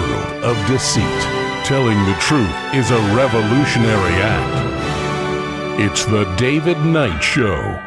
world of deceit. Telling the truth is a revolutionary act. It's the David Knight Show.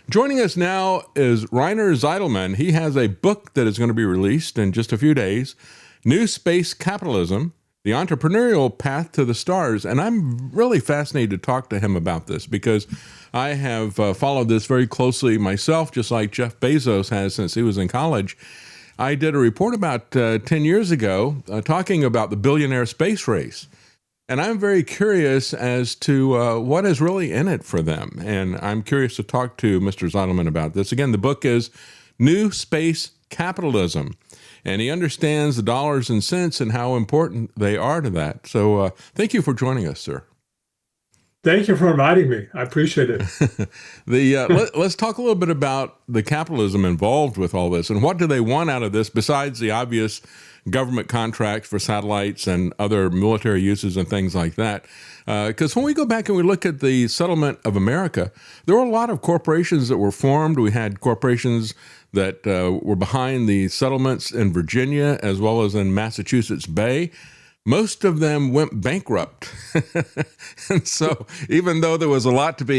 Joining us now is Rainer Zitelmann. He has a book that is going to be released in just a few days, New Space Capitalism, The Entrepreneurial Path to the Stars. And I'm really fascinated to talk to him about this because I have followed this very closely myself, just like Jeff Bezos has since he was in college. I did a report about 10 years ago talking about the billionaire space race. And I'm very curious as to what is really in it for them. And I'm curious to talk to Mr. Zitelmann about this. Again, the book is New Space Capitalism. And he understands the dollars and cents and how important they are to that. So thank you for joining us, sir. Thank you for inviting me. I appreciate it. Let's talk a little bit about the capitalism involved with all this. And what do they want out of this besides the obvious government contracts for satellites and other military uses and things like that? Because when we go back and we look at the settlement of America, there were a lot of corporations that were formed. We had corporations that were behind the settlements in Virginia as well as in Massachusetts Bay. Most of them went bankrupt. And so even though there was a lot of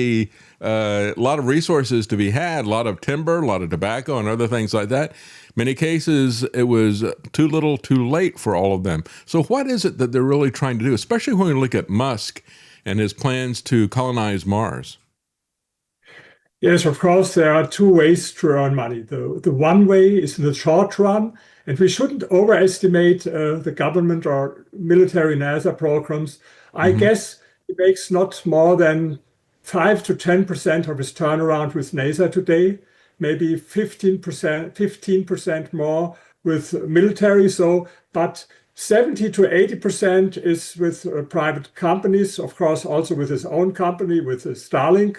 resources to be had, a lot of timber, a lot of tobacco and other things like that, many cases it was too little too late for all of them. So what is it that they're really trying to do, especially when we look at Musk and his plans to colonize Mars? Yes, of course, there are two ways to earn money. The one way is in the short run, and we shouldn't overestimate the government or military NASA programs. I guess it makes not more than 5 to 10% of his turnaround with NASA today, maybe 15% more with military. So, but 70 to 80% is with private companies, of course, also with his own company, with the Starlink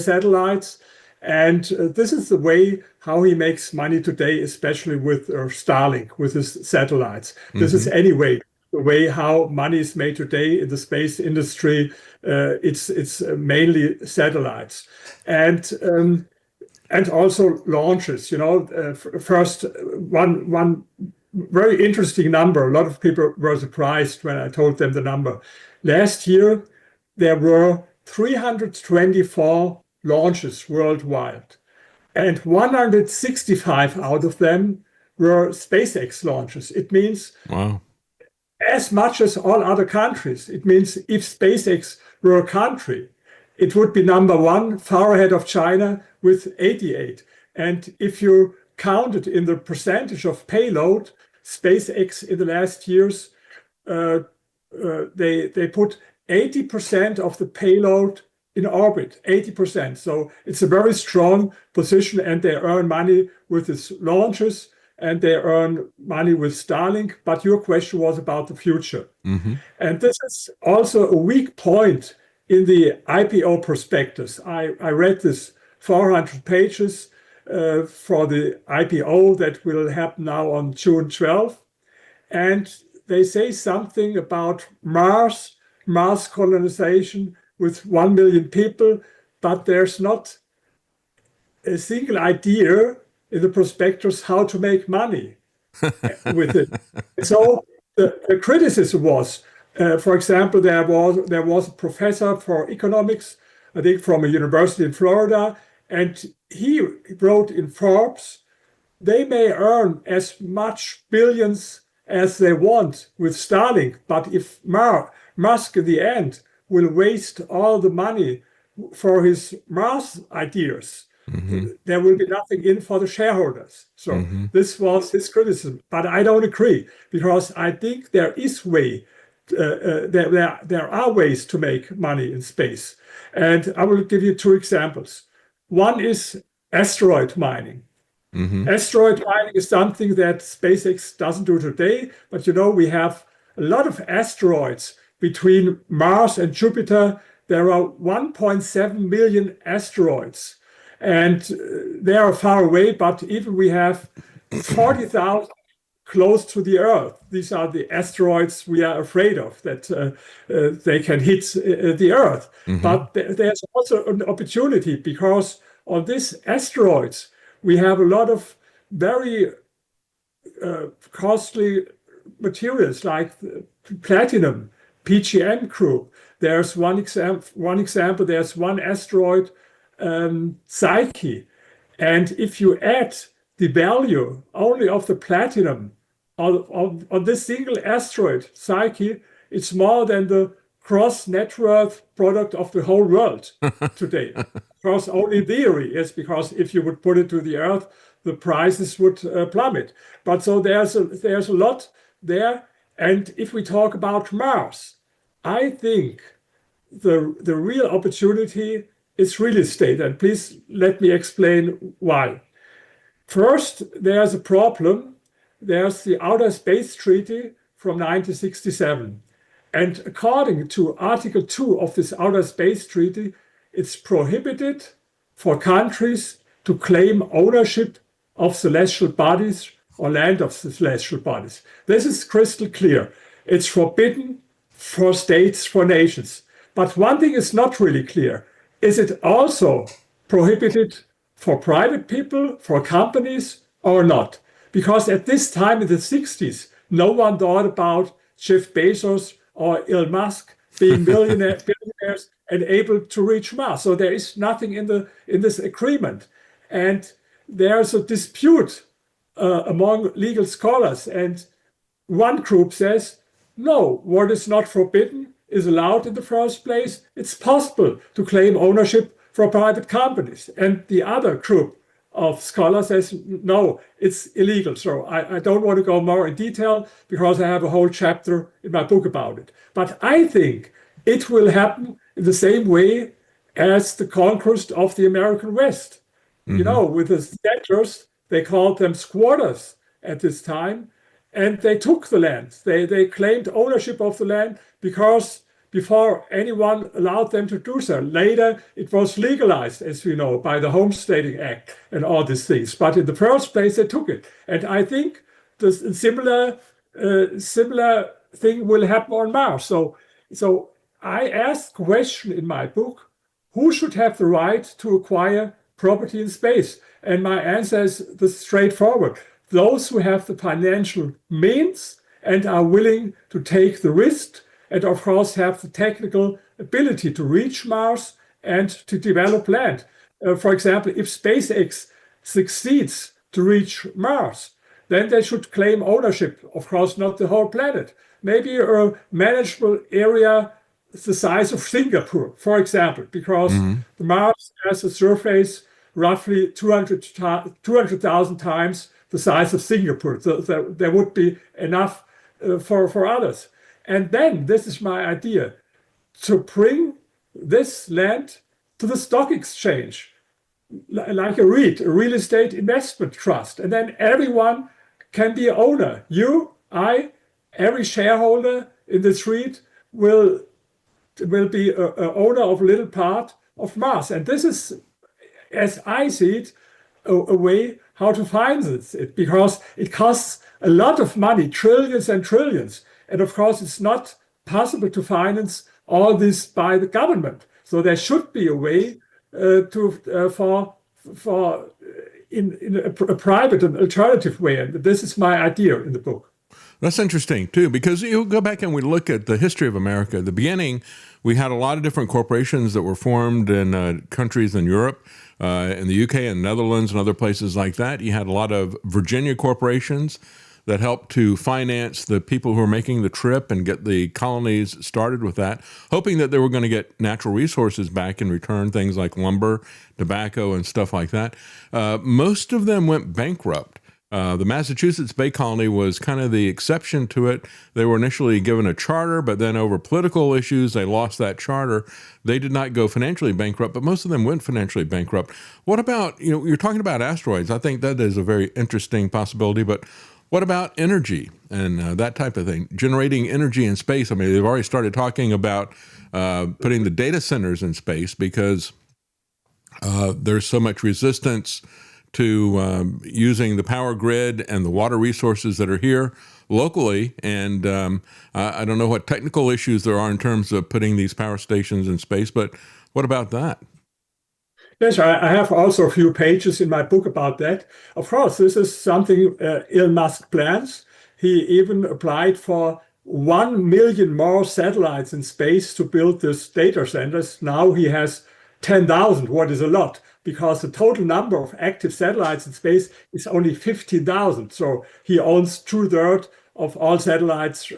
satellites. And this is the way how he makes money today, especially with Starlink, with his satellites. This is anyway the way how money is made today in the space industry. It's mainly satellites. And also launches, first one very interesting number. A lot of people were surprised when I told them the number. Last year, there were 324 launches worldwide, and 165 out of them were SpaceX launches. It means as much as all other countries. It means if SpaceX were a country, it would be number one, far ahead of China with 88. And if you count it in the percentage of payload, SpaceX in the last years, they put 80% of the payload in orbit, 80%. So it's a very strong position, and they earn money with its launches, and they earn money with Starlink. But your question was about the future. And this is also a weak point in the IPO prospectus. I read this 400 pages for the IPO that will happen now on June 12th. and they say something about Mars colonization with 1 million people, but there's not a single idea in the prospectus how to make money with it. So the criticism was, for example, there was a professor for economics, I think from a university in Florida, and he wrote in Forbes, they may earn as much billions as they want with Starlink, but if Musk in the end will waste all the money for his Mars ideas, there will be nothing in for the shareholders. So this was his criticism, but I don't agree, because I think there are ways to make money in space. And I will give you two examples. One is asteroid mining. Asteroid mining is something that SpaceX doesn't do today, but we have a lot of asteroids between Mars and Jupiter. There are 1.7 million asteroids, and they are far away, but even we have 40,000 close to the Earth. These are the asteroids we are afraid of, that they can hit the Earth. But there's also an opportunity, because on these asteroids, we have a lot of very costly materials like platinum, PGM group. There's one example. There's one asteroid, Psyche, and if you add the value only of the platinum on this single asteroid, Psyche, it's more than the gross net worth product of the whole world today. Because only theory is, because if you would put it to the Earth, the prices would plummet. But so there's a lot there. And if we talk about Mars, I think the real opportunity is real estate. And please let me explain why. First, there's a problem. There's the Outer Space Treaty from 1967. And according to Article 2 of this Outer Space Treaty, it's prohibited for countries to claim ownership of celestial bodies or land of celestial bodies. This is crystal clear. It's forbidden for states, for nations. But one thing is not really clear. Is it also prohibited for private people, for companies, or not? Because at this time in the 60s, no one thought about Jeff Bezos or Elon Musk being billionaires and able to reach Mars. So there is nothing in this agreement. And there's a dispute among legal scholars. And one group says, no, what is not forbidden is allowed in the first place. It's possible to claim ownership for private companies. And the other group of scholars says, no, it's illegal. So I don't want to go more in detail, because I have a whole chapter in my book about it. But I think it will happen in the same way as the conquest of the American West. With the settlers, they called them squatters at this time, and they took the land. They claimed ownership of the land because before anyone allowed them to do so. Later, it was legalized, as we know, by the Homesteading Act and all these things. But in the first place, they took it. And I think the similar thing will happen on Mars. So I asked a question in my book, who should have the right to acquire property in space? And my answer is straightforward. Those who have the financial means and are willing to take the risk, and of course have the technical ability to reach Mars and to develop land. For example, if SpaceX succeeds to reach Mars, then they should claim ownership, of course not the whole planet. Maybe a manageable area the size of Singapore, for example, because the Mars has a surface roughly 200,000 times the size of Singapore. So there would be enough for others. And then, this is my idea, to bring this land to the stock exchange, like a REIT, a real estate investment trust. And then everyone can be an owner. You, I, every shareholder in this REIT will be an owner of a little part of Mars. And this is, as I see it, a way how to finance it, because it costs a lot of money, trillions and trillions. And of course, it's not possible to finance all this by the government. So there should be a way for in a private and alternative way. And this is my idea in the book. That's interesting, too, because you go back and we look at the history of America. At the beginning, we had a lot of different corporations that were formed in countries in Europe, in the UK and Netherlands and other places like that. You had a lot of Virginia corporations that helped to finance the people who were making the trip and get the colonies started with that, hoping that they were going to get natural resources back in return, things like lumber, tobacco, and stuff like that. Most of them went bankrupt. The Massachusetts Bay Colony was kind of the exception to it. They were initially given a charter, but then over political issues, they lost that charter. They did not go financially bankrupt, but most of them went financially bankrupt. What about, you're talking about asteroids. I think that is a very interesting possibility, but what about energy and that type of thing? Generating energy in space. I mean, they've already started talking about putting the data centers in space because there's so much resistance to using the power grid and the water resources that are here locally. And I don't know what technical issues there are in terms of putting these power stations in space, but what about that? Yes, I have also a few pages in my book about that. Of course, this is something Elon Musk plans. He even applied for 1 million more satellites in space to build these data centers. Now he has 10,000, what is a lot, because the total number of active satellites in space is only 50,000. So he owns 2/3 of all satellites,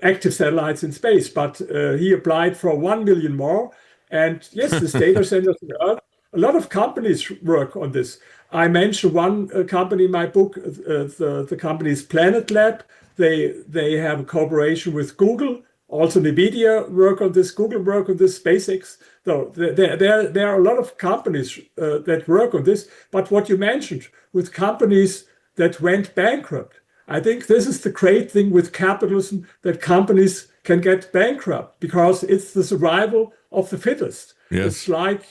active satellites in space. But he applied for 1 million more. And yes, this data centers on Earth, a lot of companies work on this. I mentioned one company in my book, the company is Planet Lab. They have a cooperation with Google. Also, NVIDIA work on this, Google work on this, SpaceX. So there are a lot of companies that work on this. But what you mentioned with companies that went bankrupt, I think this is the great thing with capitalism, that companies can get bankrupt because it's the survival of the fittest. Yes. It's like,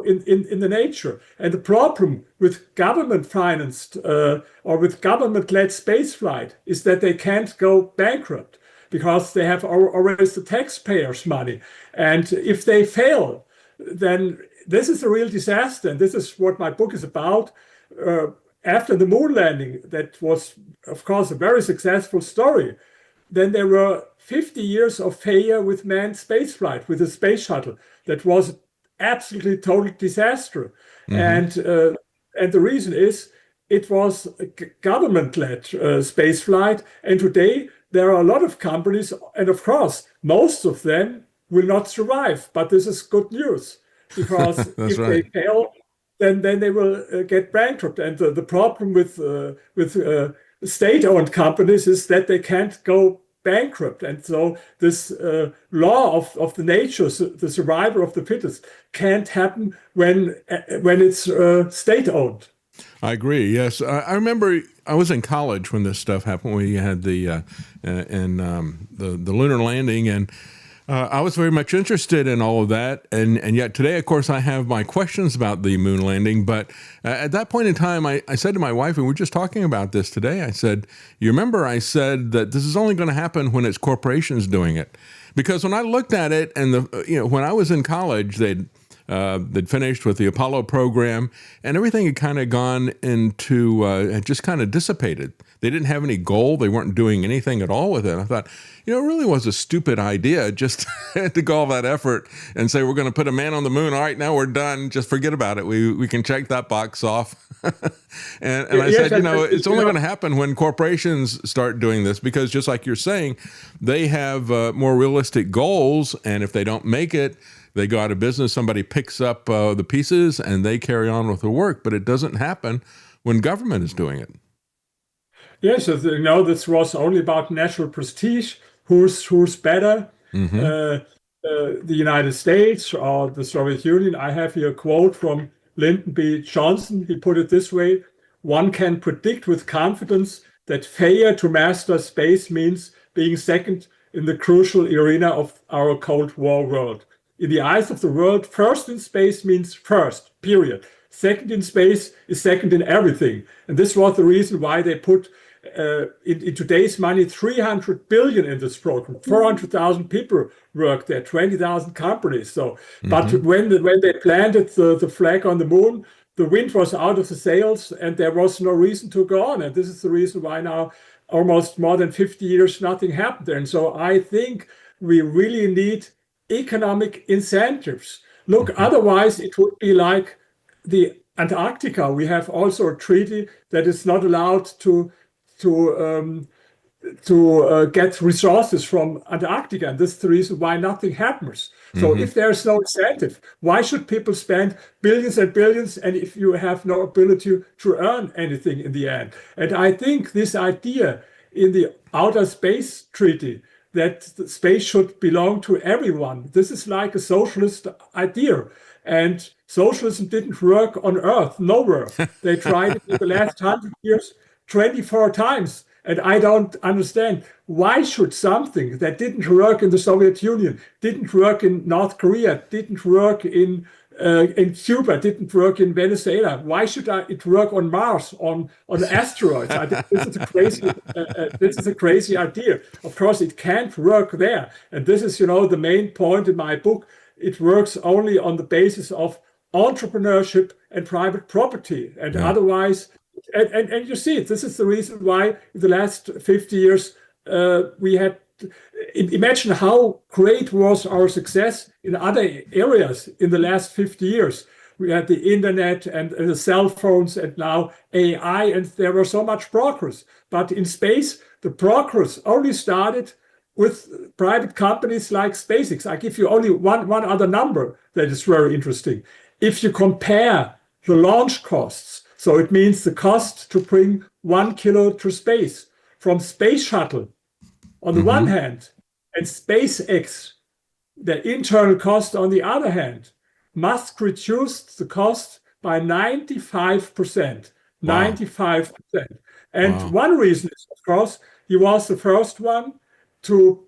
in the nature. And the problem with government financed or with government-led spaceflight is that they can't go bankrupt because they have always the taxpayers' money. And if they fail, then this is a real disaster. And this is what my book is about. After the moon landing, that was, of course, a very successful story. Then there were 50 years of failure with manned spaceflight, with the space shuttle. That was absolutely total disaster. Mm-hmm. And the reason is it was a government-led spaceflight. And today there are a lot of companies, and of course, most of them will not survive. But this is good news because if they fail, then they will get bankrupt. And the problem with state-owned companies is that they can't go bankrupt. And so this law of the nature, the survival of the fittest, can't happen when it's state-owned. I agree. Yes, I remember I was in college when this stuff happened. We had the lunar landing, and I was very much interested in all of that. And yet today, of course, I have my questions about the moon landing. But at that point in time, I said to my wife, and we were just talking about this today, I said, you remember I said that this is only going to happen when it's corporations doing it. Because when I looked at it, and when I was in college, they'd finished with the Apollo program, and everything had kind of gone into, had just kind of dissipated. They didn't have any goal. They weren't doing anything at all with it. I thought, it really was a stupid idea just to go all that effort and say, we're going to put a man on the moon. All right, now we're done. Just forget about it. We can check that box off. and I said, it's only going to happen when corporations start doing this, because just like you're saying, they have more realistic goals. And if they don't make it, they go out of business. Somebody picks up the pieces and they carry on with the work. But it doesn't happen when government is doing it. Yes, this was only about national prestige. Who's better, mm-hmm. The United States or the Soviet Union? I have here a quote from Lyndon B. Johnson. He put it this way: one can predict with confidence that failure to master space means being second in the crucial arena of our Cold War world. In the eyes of the world, first in space means first, period. Second in space is second in everything. And this was the reason why they put in today's money, 300 billion in this program. 400,000 people work there, 20,000 companies. So, but when they planted the flag on the moon, the wind was out of the sails and there was no reason to go on. And this is the reason why now, almost more than 50 years, nothing happened there. And so I think we really need economic incentives. Look, otherwise it would be like the Antarctica. We have also a treaty that is not allowed to get resources from Antarctica, and this is the reason why nothing happens. So if there's no incentive, why should people spend billions and billions, and if you have no ability to earn anything in the end? And I think this idea in the Outer Space Treaty that the space should belong to everyone, this is like a socialist idea. And socialism didn't work on Earth, nowhere. They tried it in the last 100 years 24 times. And I don't understand, why should something that didn't work in the Soviet Union, didn't work in North Korea, didn't work in Cuba, didn't work in Venezuela, why should it work on Mars, on asteroids? I think this is a crazy idea. Of course, it can't work there. And this is, the main point in my book. It works only on the basis of entrepreneurship and private property. And otherwise, and you see it, this is the reason why in the last 50 years, we had, imagine how great was our success in other areas in the last 50 years. We had the internet and the cell phones and now AI, and there was so much progress. But in space, the progress only started with private companies like SpaceX. I give you only one other number that is very interesting. If you compare the launch costs, so it means the cost to bring 1 kilo to space from Space Shuttle on the one hand, and SpaceX, the internal cost on the other hand, Musk reduced the cost by 95%. Wow. 95%. And one reason is, of course, he was the first one to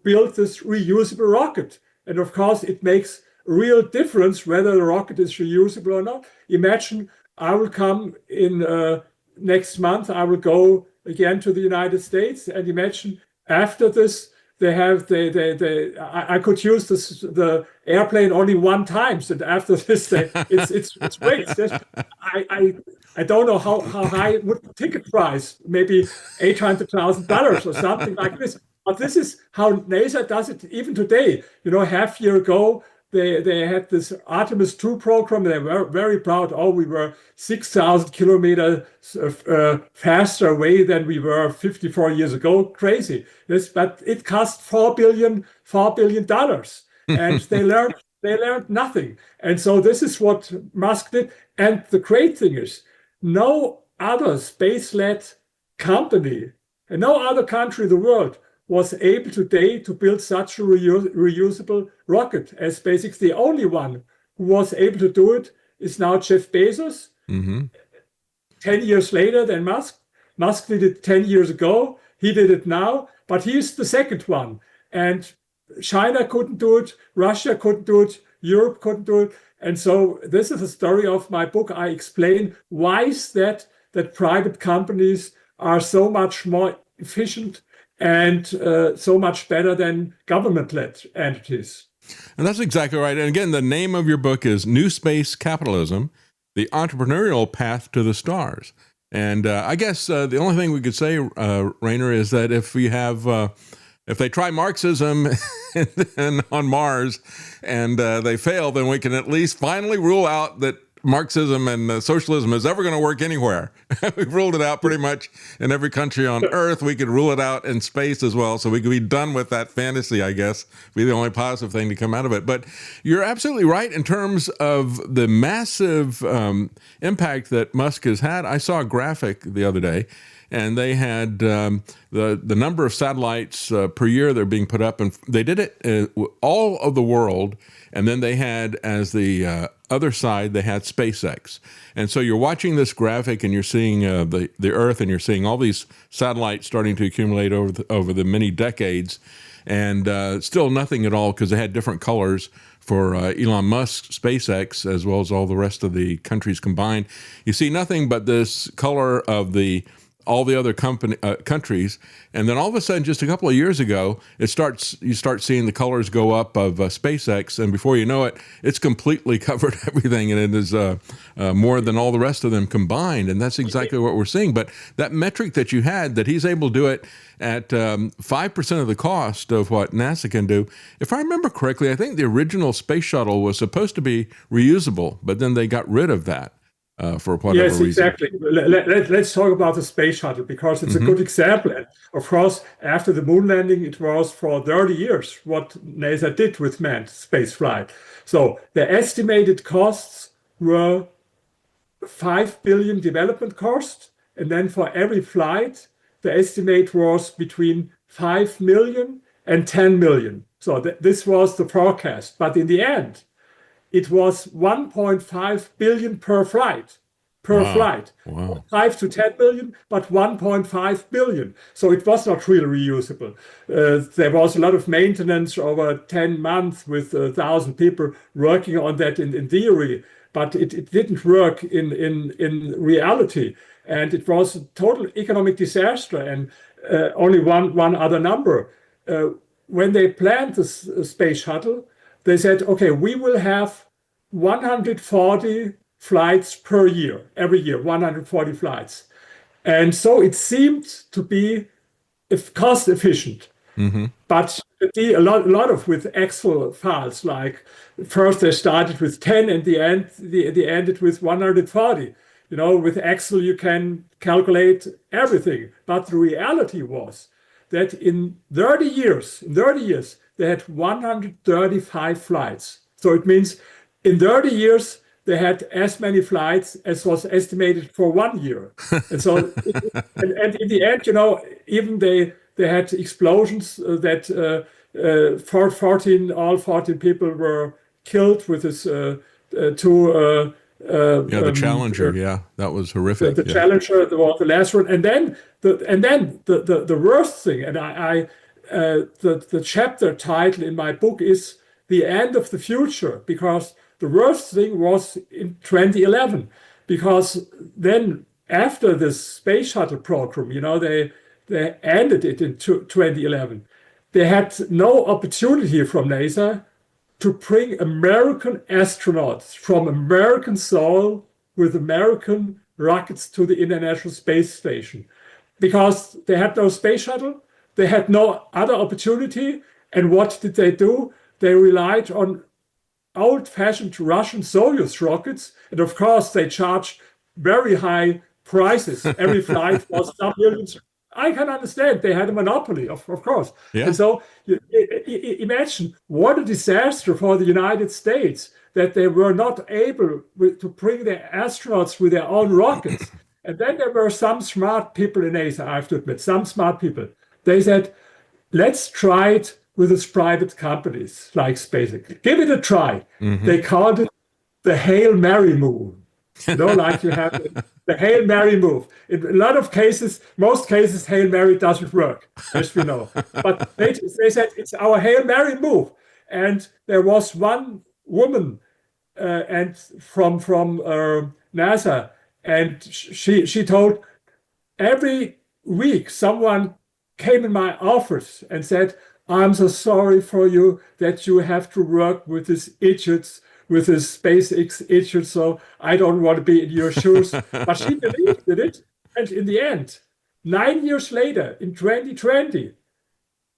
build this reusable rocket. And of course, it makes a real difference whether the rocket is reusable or not. Imagine I will come in next month, I will go again to the United States, and imagine after this, I could use the airplane only one time, and after this, it's great. I don't know how high would the ticket price, maybe $800,000 or something like this. But this is how NASA does it even today. Half year ago, they had this Artemis 2 program. They were very proud. Oh, we were 6,000 kilometers faster away than we were 54 years ago. Crazy. Yes, but it cost $4 billion, and they learned nothing. And so this is what Musk did. And the great thing is, no other space-led company and no other country in the world was able today to build such a reusable rocket as SpaceX. The only one who was able to do it is now Jeff Bezos. 10 years later than Musk. Musk did it 10 years ago. He did it now, but he's the second one. And China couldn't do it. Russia couldn't do it. Europe couldn't do it. And so this is the story of my book. I explain why is that private companies are so much more efficient and so much better than government-led entities. And that's exactly right. And again, the name of your book is New Space Capitalism, The Entrepreneurial Path to the Stars. And I guess the only thing we could say, Rainer, is that if they try Marxism on Mars and they fail, then we can at least finally rule out that Marxism and socialism is ever going to work anywhere. We've ruled it out pretty much in every country on Earth. We could rule it out in space as well. So we could be done with that fantasy, I guess, be the only positive thing to come out of it. But you're absolutely right in terms of the massive impact that Musk has had. I saw a graphic the other day, and they had the number of satellites per year that are being put up, and they did it all of the world. And then they had, as the other side, they had SpaceX. And so you're watching this graphic and you're seeing the Earth, and you're seeing all these satellites starting to accumulate over the many decades, and still nothing at all, because they had different colors for Elon Musk's SpaceX, as well as all the rest of the countries combined. You see nothing but this color of the all the other countries. And then all of a sudden, just a couple of years ago, you start seeing the colors go up of SpaceX, and before you know it, it's completely covered everything, and it is more than all the rest of them combined. And that's exactly what we're seeing. But that metric that you had, that he's able to do it at 5% of the cost of what NASA can do. If I remember correctly, I think the original space shuttle was supposed to be reusable, but then they got rid of that for whatever reason. Yes, exactly. Let's talk about the space shuttle, because it's a good example. And of course, after the moon landing, it was for 30 years what NASA did with manned space flight. So the estimated costs were 5 billion development cost, and then for every flight, the estimate was between 5 million and 10 million. So this was the forecast. But in the end, it was 1.5 billion per flight. Wow. 5 to 10 billion, but 1.5 billion. So it was not really reusable. There was a lot of maintenance over 10 months with 1,000 people working on that in theory, but it didn't work in reality. And it was a total economic disaster. And only one other number. When they planned the space shuttle, they said, okay, we will have 140 flights per year, every year, 140 flights. And so it seemed to be cost efficient. But a lot of with Excel files, like first they started with 10 and they ended with 140. With Excel, you can calculate everything. But the reality was that in 30 years, they had 135 flights. So it means in 30 years, they had as many flights as was estimated for 1 year. And so, and in the end, even they had explosions that all 14 people were killed with this two. The Challenger, that was horrific. The Challenger, the last one, and then the worst thing, and the chapter title in my book is "The End of the Future," because the worst thing was in 2011, because then after this space shuttle program, they ended it in 2011. They had no opportunity from NASA to bring American astronauts from American soil with American rockets to the International Space Station, because they had no space shuttle, they had no other opportunity. And what did they do? They relied on old-fashioned Russian Soyuz rockets, and of course they charged very high prices. Every flight was some millions. I can understand, they had a monopoly, of course. Yeah. And so imagine what a disaster for the United States that they were not able to bring their astronauts with their own rockets. And then there were some smart people in NASA, I have to admit, some smart people. They said, let's try it with these private companies like SpaceX. Give it a try. They called it the Hail Mary move. Like you have the Hail Mary move. In a lot of cases, most cases, Hail Mary doesn't work, as we know. But they said it's our Hail Mary move. And there was one woman and from NASA, and she told, every week someone came in my office and said, I'm so sorry for you that you have to work with these idiots, with this SpaceX idiot, so I don't want to be in your shoes. But she believed in it. And in the end, 9 years later, in 2020,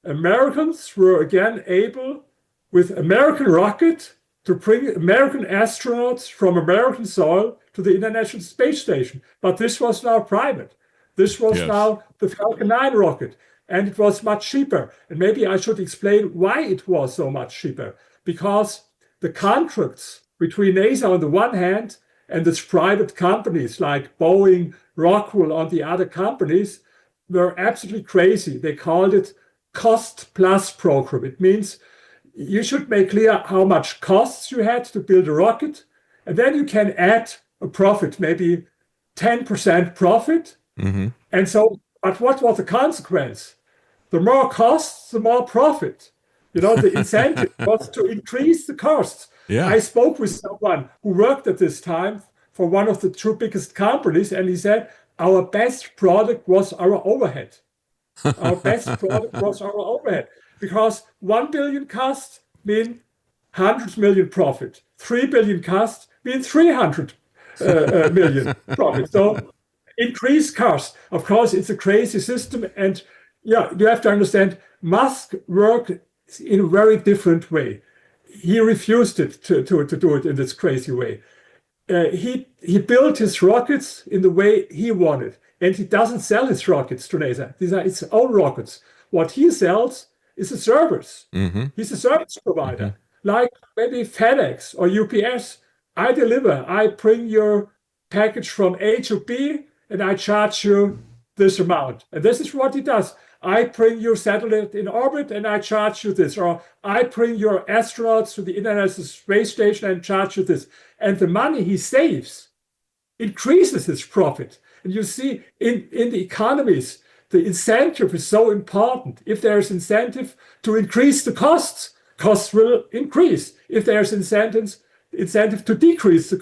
Americans were again able, with American rocket, to bring American astronauts from American soil to the International Space Station. But this was now private. This was now the Falcon 9 rocket. And it was much cheaper. And maybe I should explain why it was so much cheaper. Because the contracts between NASA on the one hand and its private companies like Boeing, Rockwell, on the other companies were absolutely crazy. They called it cost plus program. It means you should make clear how much costs you had to build a rocket, and then you can add a profit, maybe 10% profit. And so, but what was the consequence? The more costs, the more profit. The incentive was to increase the costs. I spoke with someone who worked at this time for one of the two biggest companies, and he said, our best product was our overhead. Our best product was our overhead, because 1 billion cost mean 100 million profit. 3 billion cost means 300 million profit. So increase cost. Of course, it's a crazy system. And yeah, you have to understand, Musk worked in a very different way. He refused to do it in this crazy way. He built his rockets in the way he wanted, and he doesn't sell his rockets to NASA. These are his own rockets. What he sells is a service. He's a service provider, like maybe FedEx or UPS. I deliver. I bring your package from A to B, and I charge you this amount. And this is what he does. I bring your satellite in orbit and I charge you this. Or I bring your astronauts to the International Space Station and charge you this. And the money he saves increases his profit. And you see in the economies, the incentive is so important. If there's incentive to increase the costs, costs will increase. If there's incentive to decrease the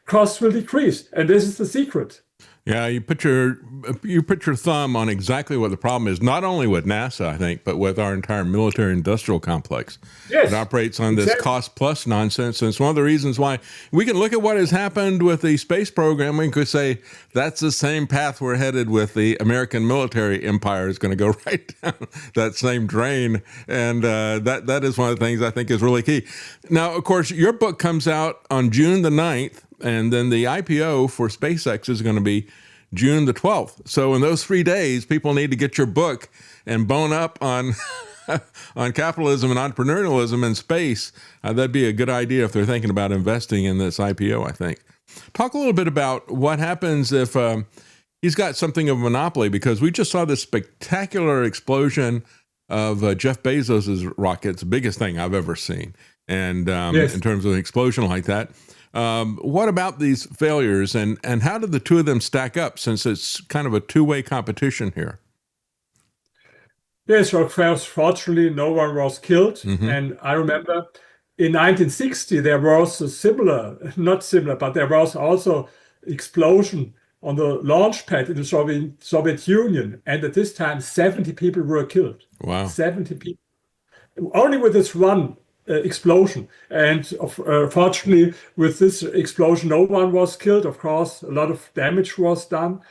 costs will decrease. And this is the secret. Yeah, you put your thumb on exactly what the problem is, not only with NASA, I think, but with our entire military industrial complex. Yes, it operates on this cost plus nonsense. And it's one of the reasons why we can look at what has happened with the space program. We could say that's the same path we're headed with the American military empire is going to go right down that same drain. And that is one of the things I think is really key. Now, of course, your book comes out on June the 9th. And then the IPO for SpaceX is going to be June the 12th. So in those 3 days, people need to get your book and bone up on on capitalism and entrepreneurialism in space. That'd be a good idea if they're thinking about investing in this IPO, I think. Talk a little bit about what happens if he's got something of a monopoly, because we just saw this spectacular explosion of Jeff Bezos's rockets, biggest thing I've ever seen. And in terms of an explosion like that. What about these failures, and how did the two of them stack up, since it's kind of a two-way competition here? Yes, well, fortunately, no one was killed. And I remember in 1960, there was not similar, but there was also explosion on the launch pad in the Soviet Union. And at this time, 70 people were killed. Wow. 70 people. Only with this one explosion. And fortunately, with this explosion, no one was killed. Of course, a lot of damage was done.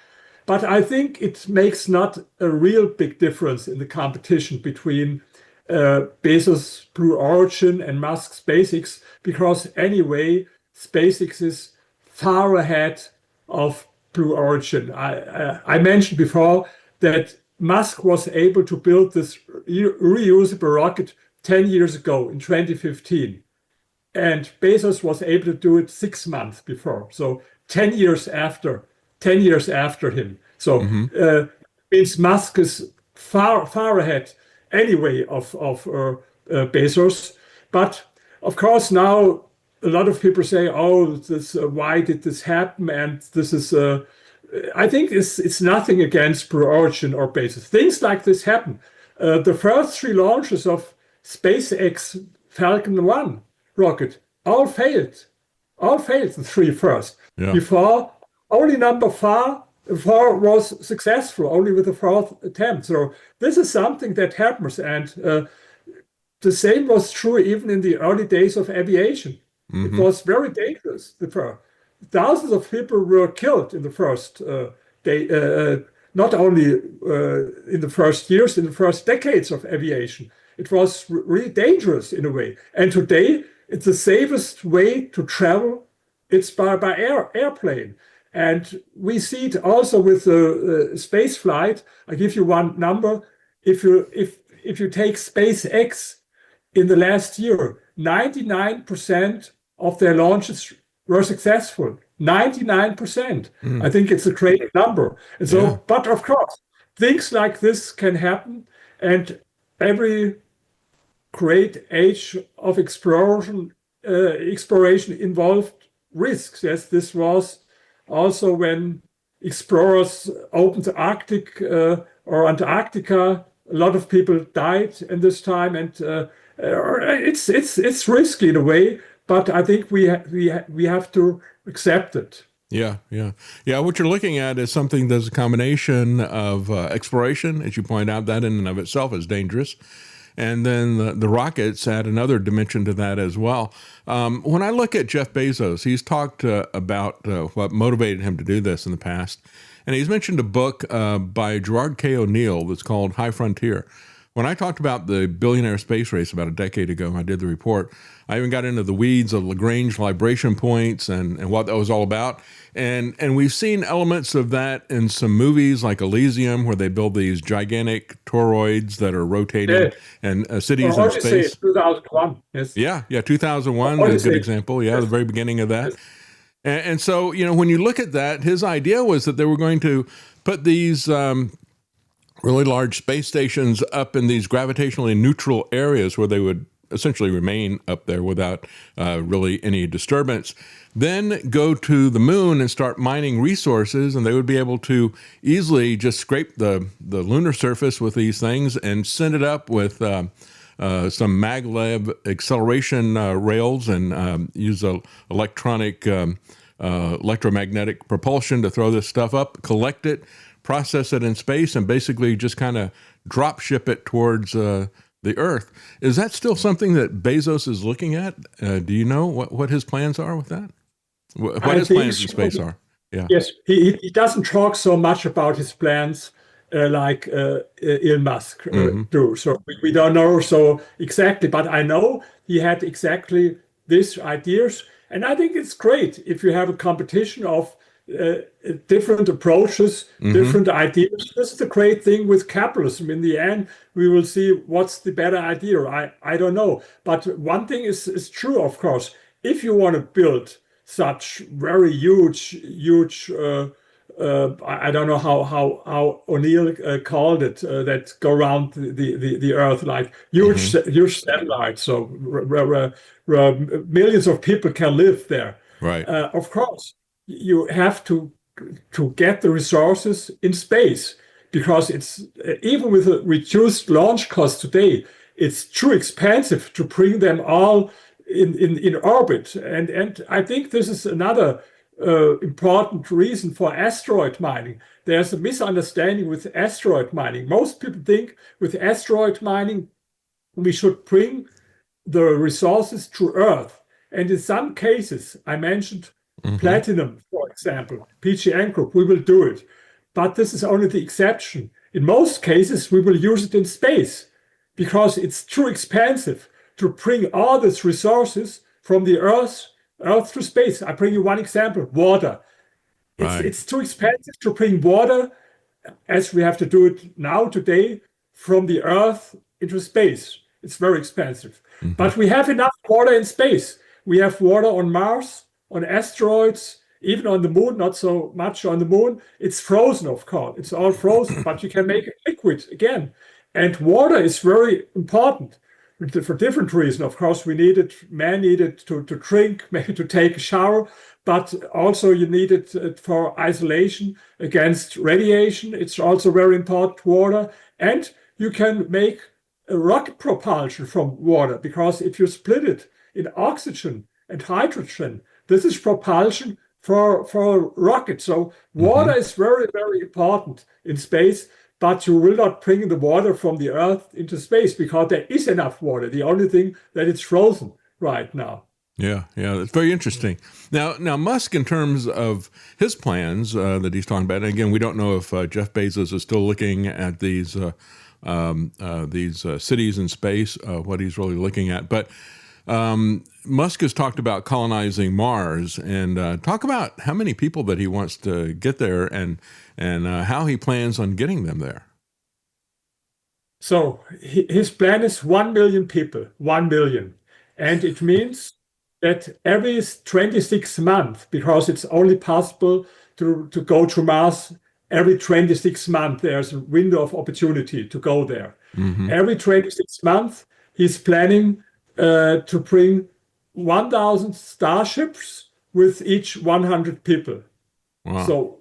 But I think it makes not a real big difference in the competition between Bezos' Blue Origin and Musk's SpaceX, because anyway, SpaceX is far ahead of Blue Origin. I mentioned before that Musk was able to build this reusable rocket 10 years ago in 2015. And Bezos was able to do it 6 months before. So 10 years after him. So means Musk is far ahead anyway of Bezos. But of course, now a lot of people say, oh, why did this happen? And this is, I think it's nothing against Blue Origin or Bezos. Things like this happen. The first 3 launches of SpaceX Falcon 1 rocket all failed, the 3 first. Yeah. Before, only number 4 was successful, only with the 4th attempt. So this is something that happens. And the same was true even in the early days of aviation. It was very dangerous. Thousands of people were killed in the first day, not only in the first years, in the first decades of aviation. It was really dangerous in a way. And today, it's the safest way to travel. It's by airplane. And we see it also with the space flight. I give you one number. If you take SpaceX in the last year, 99% of their launches were successful. 99%. I think it's a great number. And so, but of course, things like this can happen. And every great age of exploration involved risks. Yes, this was also when explorers opened the Arctic or Antarctica. A lot of people died in this time, and it's risky in a way. But I think we have to accept it. Yeah, yeah. Yeah, what you're looking at is something that's a combination of exploration, as you point out, that in and of itself is dangerous. And then the rockets add another dimension to that as well. When I look at Jeff Bezos, he's talked about what motivated him to do this in the past. And he's mentioned a book by Gerard K. O'Neill that's called High Frontier. When I talked about the billionaire space race about a decade ago, I did the report. I even got into the weeds of Lagrange libration points and what that was all about. And we've seen elements of that in some movies like Elysium, where they build these gigantic toroids that are rotating and cities in space. 2001, yes. Yeah, 2001 is a good example. Yeah, the very beginning of that. And so, when you look at that, his idea was that they were going to put these really large space stations up in these gravitationally neutral areas where they would essentially remain up there without really any disturbance, then go to the moon and start mining resources, and they would be able to easily just scrape the lunar surface with these things and send it up with some maglev acceleration rails and use electromagnetic propulsion to throw this stuff up, collect it, process it in space, and basically just kind of drop ship it towards the Earth. Is that still something that Bezos is looking at? Do you know what his plans are with that? What his plans in space are? Yeah. Yes, he doesn't talk so much about his plans like Elon Musk do. So we don't know so exactly, but I know he had exactly these ideas. And I think it's great if you have a competition of different approaches, different ideas. This is the great thing with capitalism. In the end, we will see what's the better idea. I don't know. But one thing is true, of course. If you want to build such very huge, I don't know how O'Neill called it, that go around the Earth, like huge satellites, so where millions of people can live there. Right. Of course, you have to get the resources in space, because it's even with a reduced launch cost today, it's too expensive to bring them all in orbit. And I think this is another important reason for asteroid mining. There's a misunderstanding with asteroid mining. Most people think with asteroid mining, we should bring the resources to Earth. And in some cases, I mentioned platinum, for example, PGN Group, we will do it. But this is only the exception. In most cases, we will use it in space because it's too expensive to bring all these resources from the Earth to space. I bring you one example, water. It's too expensive to bring water, as we have to do it now today, from the Earth into space. It's very expensive. But we have enough water in space. We have water on Mars, on asteroids, even on the moon, not so much on the moon. It's frozen, of course. It's all frozen, but you can make it liquid again. And water is very important for different reasons. Of course, man needed to drink, maybe to take a shower, but also you need it for isolation against radiation. It's also very important, water. And you can make a rocket propulsion from water, because if you split it in oxygen and hydrogen, this is propulsion for rockets. So water is very, very important in space, but you will not bring the water from the Earth into space because there is enough water. The only thing that it's frozen right now. Yeah, it's very interesting. Now, Musk, in terms of his plans that he's talking about, and again, we don't know if Jeff Bezos is still looking at these cities in space, what he's really looking at, but Musk has talked about colonizing Mars, and talk about how many people that he wants to get there and how he plans on getting them there. So his plan is 1 million people, 1 million. And it means that every 26 months, because it's only possible to go to Mars every 26 months, there's a window of opportunity to go there. Every 26 months, he's planning to bring 1,000 starships with each 100 people. Wow. So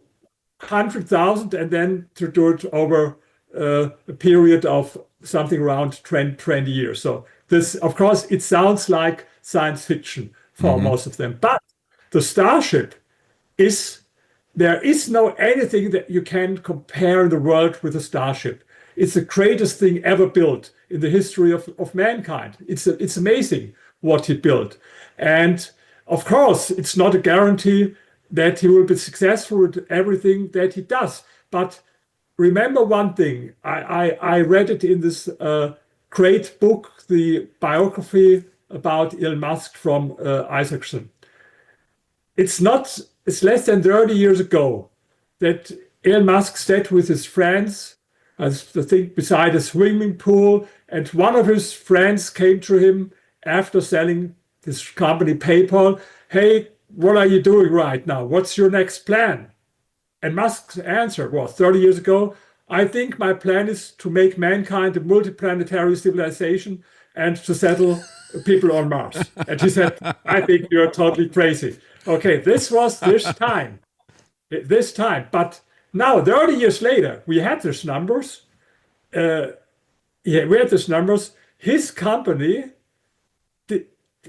100,000, and then to do it over a period of something around 20 years. So this, of course, it sounds like science fiction for most of them. But the Starship is there is no anything that you can compare in the world with a Starship. It's the greatest thing ever built in the history of mankind. It's amazing what he built. And of course, it's not a guarantee that he will be successful with everything that he does. But remember one thing, I read it in this great book, the biography about Elon Musk from Isaacson. It's less than 30 years ago that Elon Musk sat with his friends, I think beside a swimming pool, and one of his friends came to him after selling his company PayPal. Hey, what are you doing right now? What's your next plan? And Musk's answer was 30 years ago, I think my plan is to make mankind a multiplanetary civilization and to settle people on Mars. And he said, I think you're totally crazy. Okay, this was this time. But now, 30 years later, we had these numbers. His company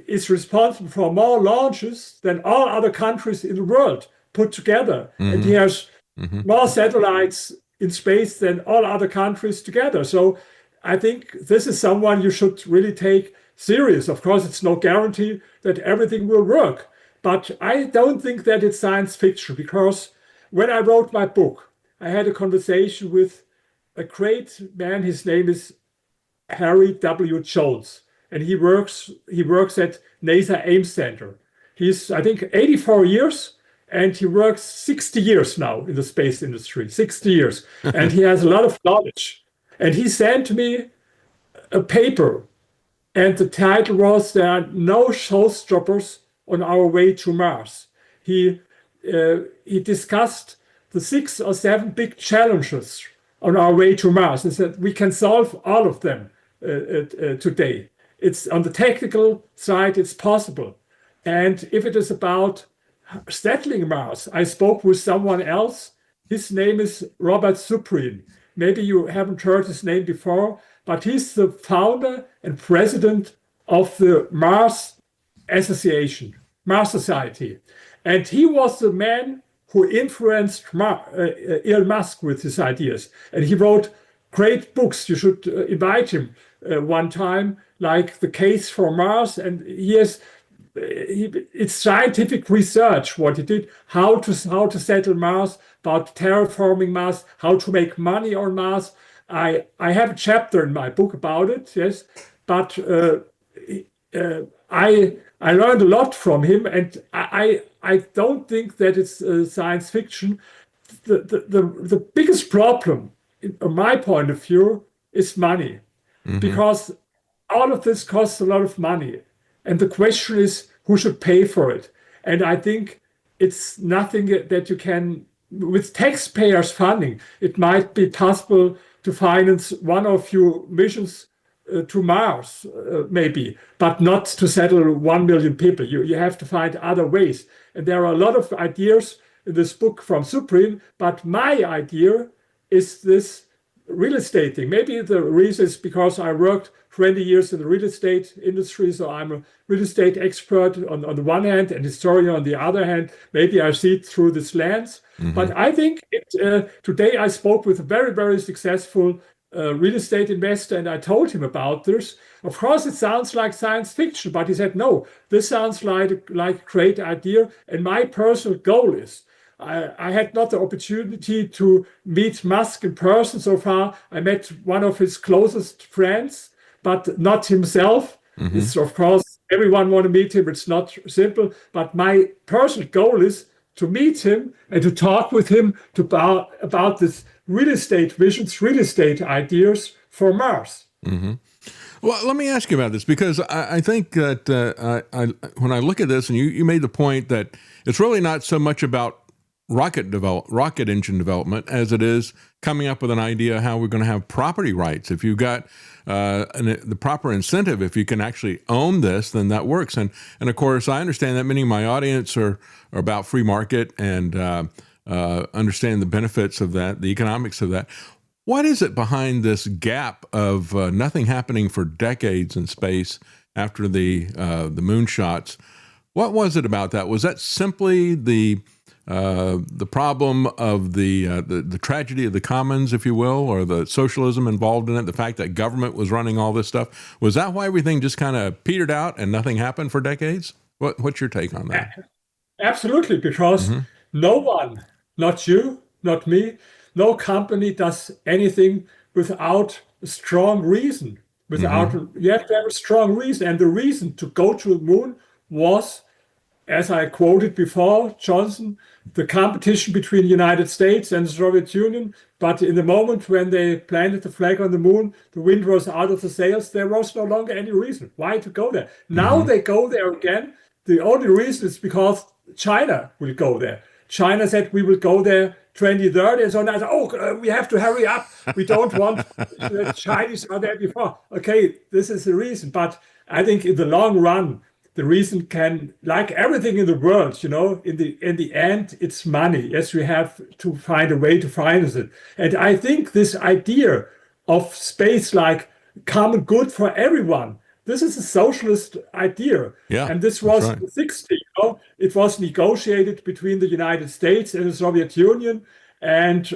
is responsible for more launches than all other countries in the world put together. And he has more satellites in space than all other countries together. So I think this is someone you should really take serious. Of course, it's no guarantee that everything will work. But I don't think that it's science fiction, because when I wrote my book, I had a conversation with a great man. His name is Harry W. Jones, and he works at NASA Ames Center. He's, I think, 84 years, and he works 60 years now in the space industry, 60 years. And he has a lot of knowledge. And he sent me a paper, and the title was, There Are No Showstoppers on Our Way to Mars. He discussed the 6 or 7 big challenges on our way to Mars, and said we can solve all of them today. It's on the technical side, it's possible. And if it is about settling Mars, I spoke with someone else. His name is Robert Suprin. Maybe you haven't heard his name before, but he's the founder and president of the Mars Association, Mars Society. And he was the man who influenced Elon Musk with his ideas. And he wrote great books. You should invite him one time, like The Case for Mars. And it's scientific research, what he did, how to settle Mars, about terraforming Mars, how to make money on Mars. I have a chapter in my book about it, yes. But I learned a lot from him, and I don't think that it's science fiction. The biggest problem, from my point of view, is money, because all of this costs a lot of money, and the question is who should pay for it. And I think it's nothing that you can, with taxpayers' funding, it might be possible to finance one or few missions to Mars, maybe, but not to settle 1 million people. You have to find other ways. And there are a lot of ideas in this book from Supreme, but my idea is this real estate thing. Maybe the reason is because I worked 20 years in the real estate industry, so I'm a real estate expert on the one hand and historian on the other hand. Maybe I see it through this lens. But I think today I spoke with a very, very successful real estate investor, and I told him about this. Of course, it sounds like science fiction, but he said, no, this sounds like a great idea. And my personal goal is, I had not the opportunity to meet Musk in person so far. I met one of his closest friends, but not himself. It's, of course, everyone want to meet him. It's not simple. But my personal goal is to meet him and to talk with him about this real estate visions, real estate ideas for Mars. Well, let me ask you about this, because I think that when I look at this, and you made the point that it's really not so much about rocket engine development as it is coming up with an idea how we're going to have property rights. If you've got the proper incentive, if you can actually own this, then that works. And of course, I understand that many of my audience are about free market and understand the benefits of that, the economics of that. What is it behind this gap of nothing happening for decades in space after the moonshots? What was it about that? Was that simply the the problem of the tragedy of the commons, if you will, or the socialism involved in it, the fact that government was running all this stuff. Was that why everything just kind of petered out and nothing happened for decades? What's your take on that? Absolutely, because no one, not you, not me, no company does anything without a strong reason. You have to have a strong reason. And the reason to go to the moon was, as I quoted before, Johnson, the competition between the United States and the Soviet Union. But in the moment when they planted the flag on the moon, the wind was out of the sails. There was no longer any reason why to go there. Now they go there again. The only reason is because China will go there. China said we will go there 2030. And so now, we have to hurry up. We don't want the Chinese are there before. Okay, this is the reason. But I think in the long run, the reason can, like everything in the world, in the end, it's money. Yes, we have to find a way to finance it. And I think this idea of space like common good for everyone, this is a socialist idea. Yeah, and this was in the 60s. It was negotiated between the United States and the Soviet Union. And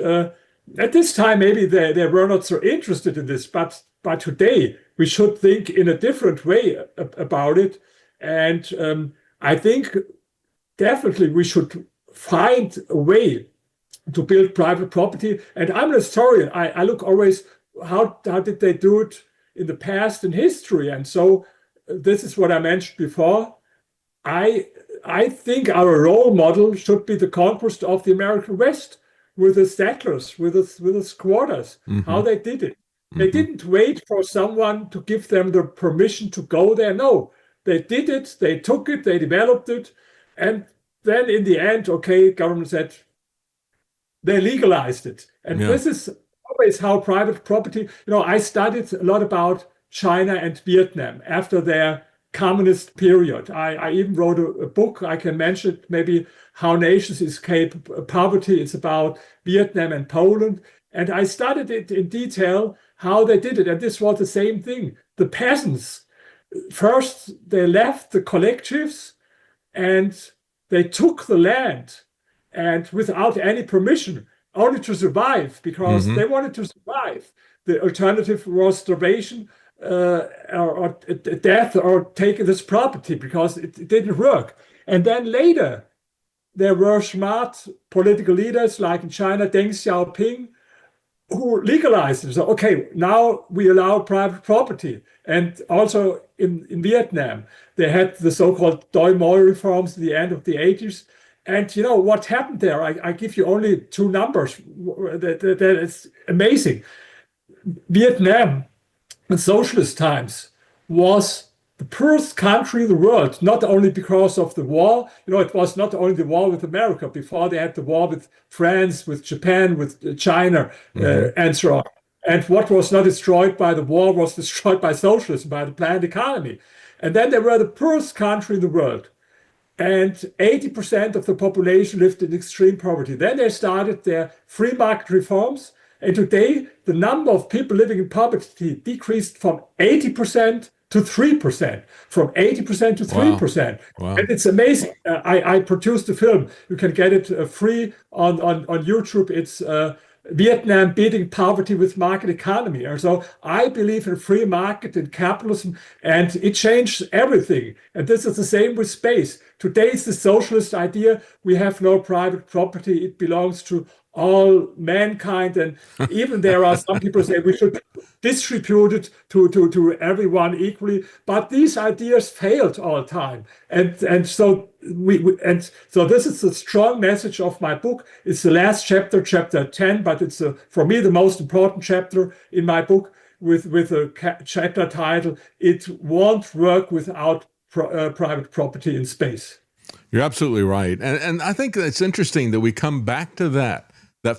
at this time, maybe they were not so interested in this. But today, we should think in a different way about it. And I think definitely we should find a way to build private property. And I'm an historian. I look always, how did they do it in the past in history? And so this is what I mentioned before. I think our role model should be the conquest of the American West with the settlers, with the squatters, how they did it. They didn't wait for someone to give them the permission to go there. No, they did it, they took it, they developed it. And then in the end, government said, they legalized it. And this is always how private property, I studied a lot about China and Vietnam after their communist period. I even wrote a book, I can mention it, maybe How Nations Escape Poverty. It's about Vietnam and Poland. And I studied it in detail, how they did it. And this was the same thing. The peasants, first they left the collectives and they took the land, and without any permission, only to survive, because they wanted to survive. The alternative was starvation, or death, or taking this property, because it didn't work. And then later, there were smart political leaders, like in China, Deng Xiaoping, who legalized it. So, now we allow private property. And also in Vietnam, they had the so-called Doi Moi reforms at the end of the 80s. And what happened there? I give you only two numbers. That is amazing. Vietnam, in socialist times, was the poorest country in the world, not only because of the war. It was not only the war with America. Before, they had the war with France, with Japan, with China, and so on. And what was not destroyed by the war was destroyed by socialism, by the planned economy. And then they were the poorest country in the world. And 80% of the population lived in extreme poverty. Then they started their free market reforms. And today, the number of people living in poverty decreased from 80% to 3%, from 80% to 3%. Wow. And it's amazing. I produced a film. You can get it free on YouTube. It's Vietnam Beating Poverty with Market Economy. And so I believe in free market and capitalism, and it changed everything. And this is the same with space. Today is the socialist idea. We have no private property. It belongs to all mankind. And even there are some people say we should distribute it to everyone equally. But these ideas failed all the time. And so this is the strong message of my book. It's the last chapter, chapter 10, but it's for me the most important chapter in my book, with a chapter title, "It Won't Work Without Private Property in Space." You're absolutely right. And I think it's interesting that we come back to that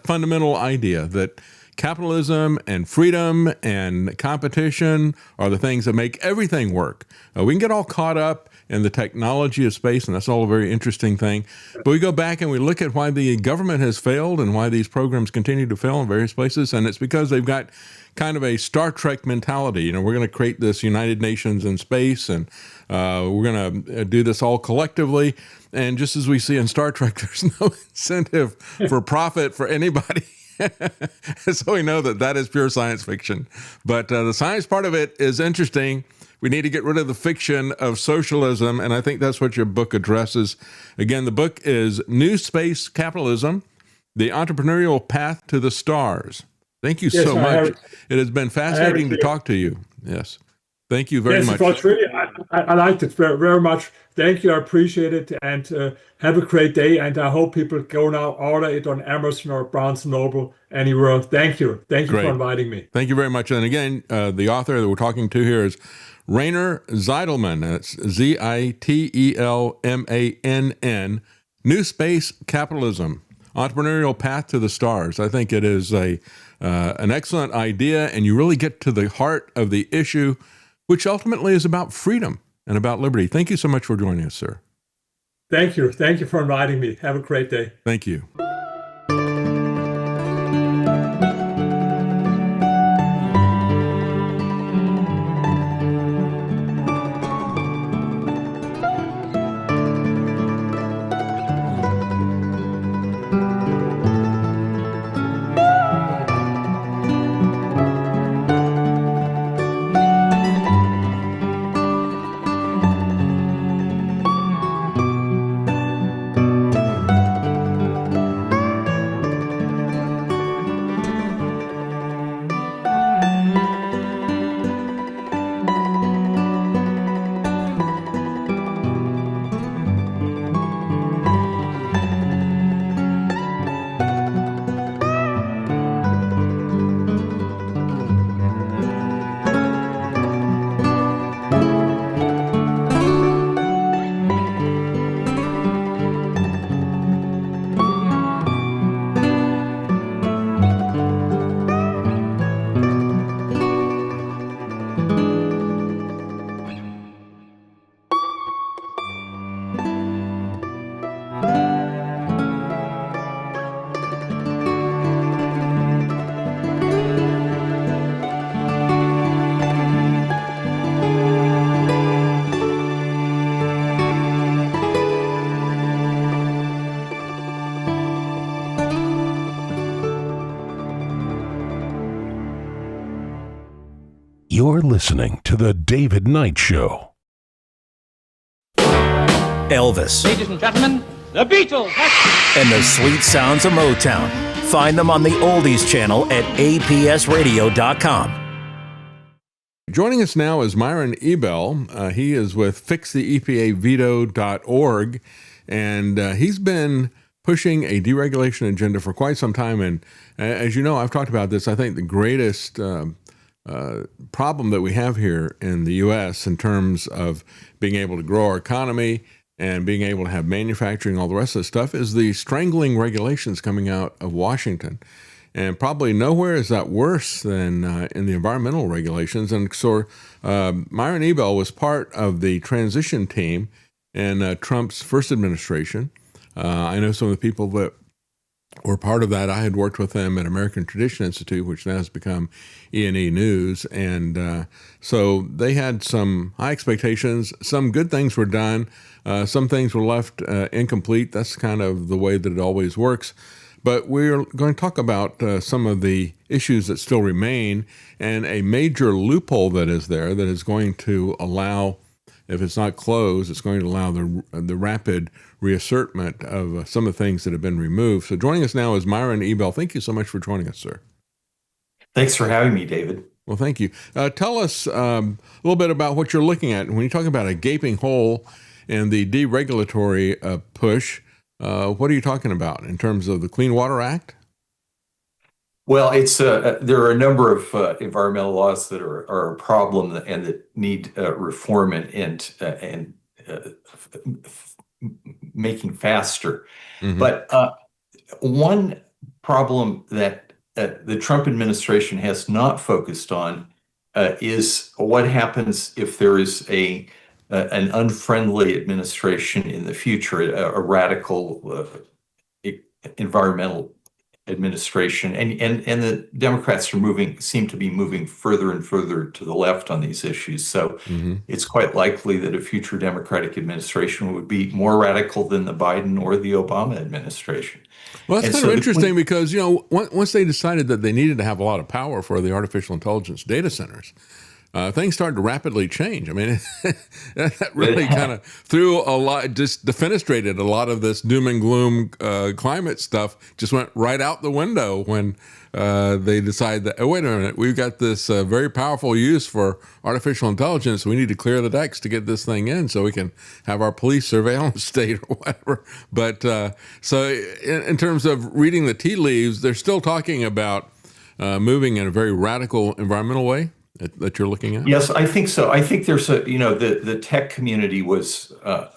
fundamental idea that capitalism and freedom and competition are the things that make everything work. We can get all caught up in the technology of space, and that's all a very interesting thing. But we go back and we look at why the government has failed and why these programs continue to fail in various places, and it's because they've got kind of a Star Trek mentality. You know, we're going to create this United Nations in space, and we're going to do this all collectively. And just as we see in Star Trek, there's no incentive for profit for anybody. So we know that is pure science fiction. But the science part of it is interesting. We need to get rid of the fiction of socialism, and I think that's what your book addresses. Again, the book is New Space Capitalism, The Entrepreneurial Path to the Stars. Thank you so much. It has been fascinating to talk to you. Yes. Thank you very much. Yes, really, I liked it very, very much. Thank you. I appreciate it. And have a great day. And I hope people go now order it on Amazon or Barnes & Noble, anywhere. Thank you. Thank you for inviting me. Thank you very much. And again, the author that we're talking to here is Rainer Zitelmann. That's Zitelmann. New Space Capitalism, Entrepreneurial Path to the Stars. I think it is an excellent idea, and you really get to the heart of the issue, which ultimately is about freedom and about liberty. Thank you so much for joining us, sir. Thank you. Thank you for inviting me. Have a great day. Thank you. You're listening to The David Knight Show. Elvis. Ladies and gentlemen, the Beatles. And the sweet sounds of Motown. Find them on the Oldies channel at apsradio.com. Joining us now is Myron Ebell. He is with fixtheepaveto.org, and he's been pushing a deregulation agenda for quite some time. And as you know, I've talked about this. I think the greatest problem that we have here in the U.S. in terms of being able to grow our economy and being able to have manufacturing, all the rest of the stuff, is the strangling regulations coming out of Washington. And probably nowhere is that worse than in the environmental regulations. And so Myron Ebell was part of the transition team in Trump's first administration. I know some of the people that were part of that. I had worked with them at American Tradition Institute, which now has become E&E News. And so they had some high expectations. Some good things were done. Some things were left incomplete. That's kind of the way that it always works. But we're going to talk about some of the issues that still remain and a major loophole that is there that is going to allow, if it's not closed, it's going to allow the rapid reassertment of some of the things that have been removed. So joining us now is Myron Ebell. Thank you so much for joining us, sir. Thanks for having me, David. Well, thank you. Tell us a little bit about what you're looking at. When you talk about a gaping hole in the deregulatory push, what are you talking about in terms of the Clean Water Act? Well, it's there are a number of environmental laws that are a problem and that need reform and making faster. Mm-hmm. But one problem that the Trump administration has not focused on is what happens if there is an unfriendly administration in the future, a radical environmental administration, and the Democrats seem to be moving further and further to the left on these issues. So it's quite likely that a future Democratic administration would be more radical than the Biden or the Obama administration. Well, that's kind of interesting because, once they decided that they needed to have a lot of power for the artificial intelligence data centers, things started to rapidly change. I mean, that really kind of threw a lot, just defenestrated a lot of this doom and gloom climate stuff, just went right out the window when they decided that, oh, wait a minute, we've got this very powerful use for artificial intelligence. We need to clear the decks to get this thing in so we can have our police surveillance state or whatever. But so in terms of reading the tea leaves, they're still talking about moving in a very radical environmental way that you're looking at? Yes, I think so. I think there's the tech community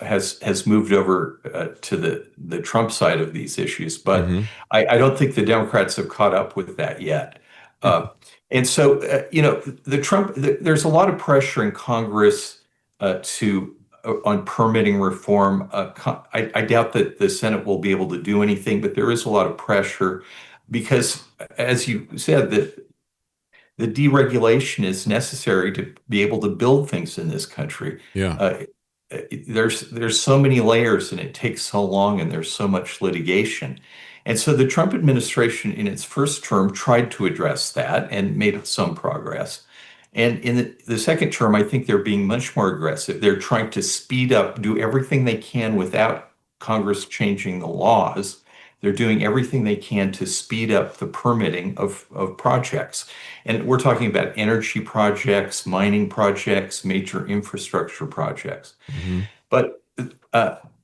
has moved over to the Trump side of these issues, but I don't think the Democrats have caught up with that yet. And so there's a lot of pressure in Congress on permitting reform. I doubt that the Senate will be able to do anything, but there is a lot of pressure because, as you said, the deregulation is necessary to be able to build things in this country. Yeah. There's so many layers and it takes so long and there's so much litigation. And so the Trump administration in its first term tried to address that and made some progress. And in the second term, I think they're being much more aggressive. They're trying to speed up, do everything they can without Congress changing the laws. They're doing everything they can to speed up the permitting of projects. And we're talking about energy projects, mining projects, major infrastructure projects. But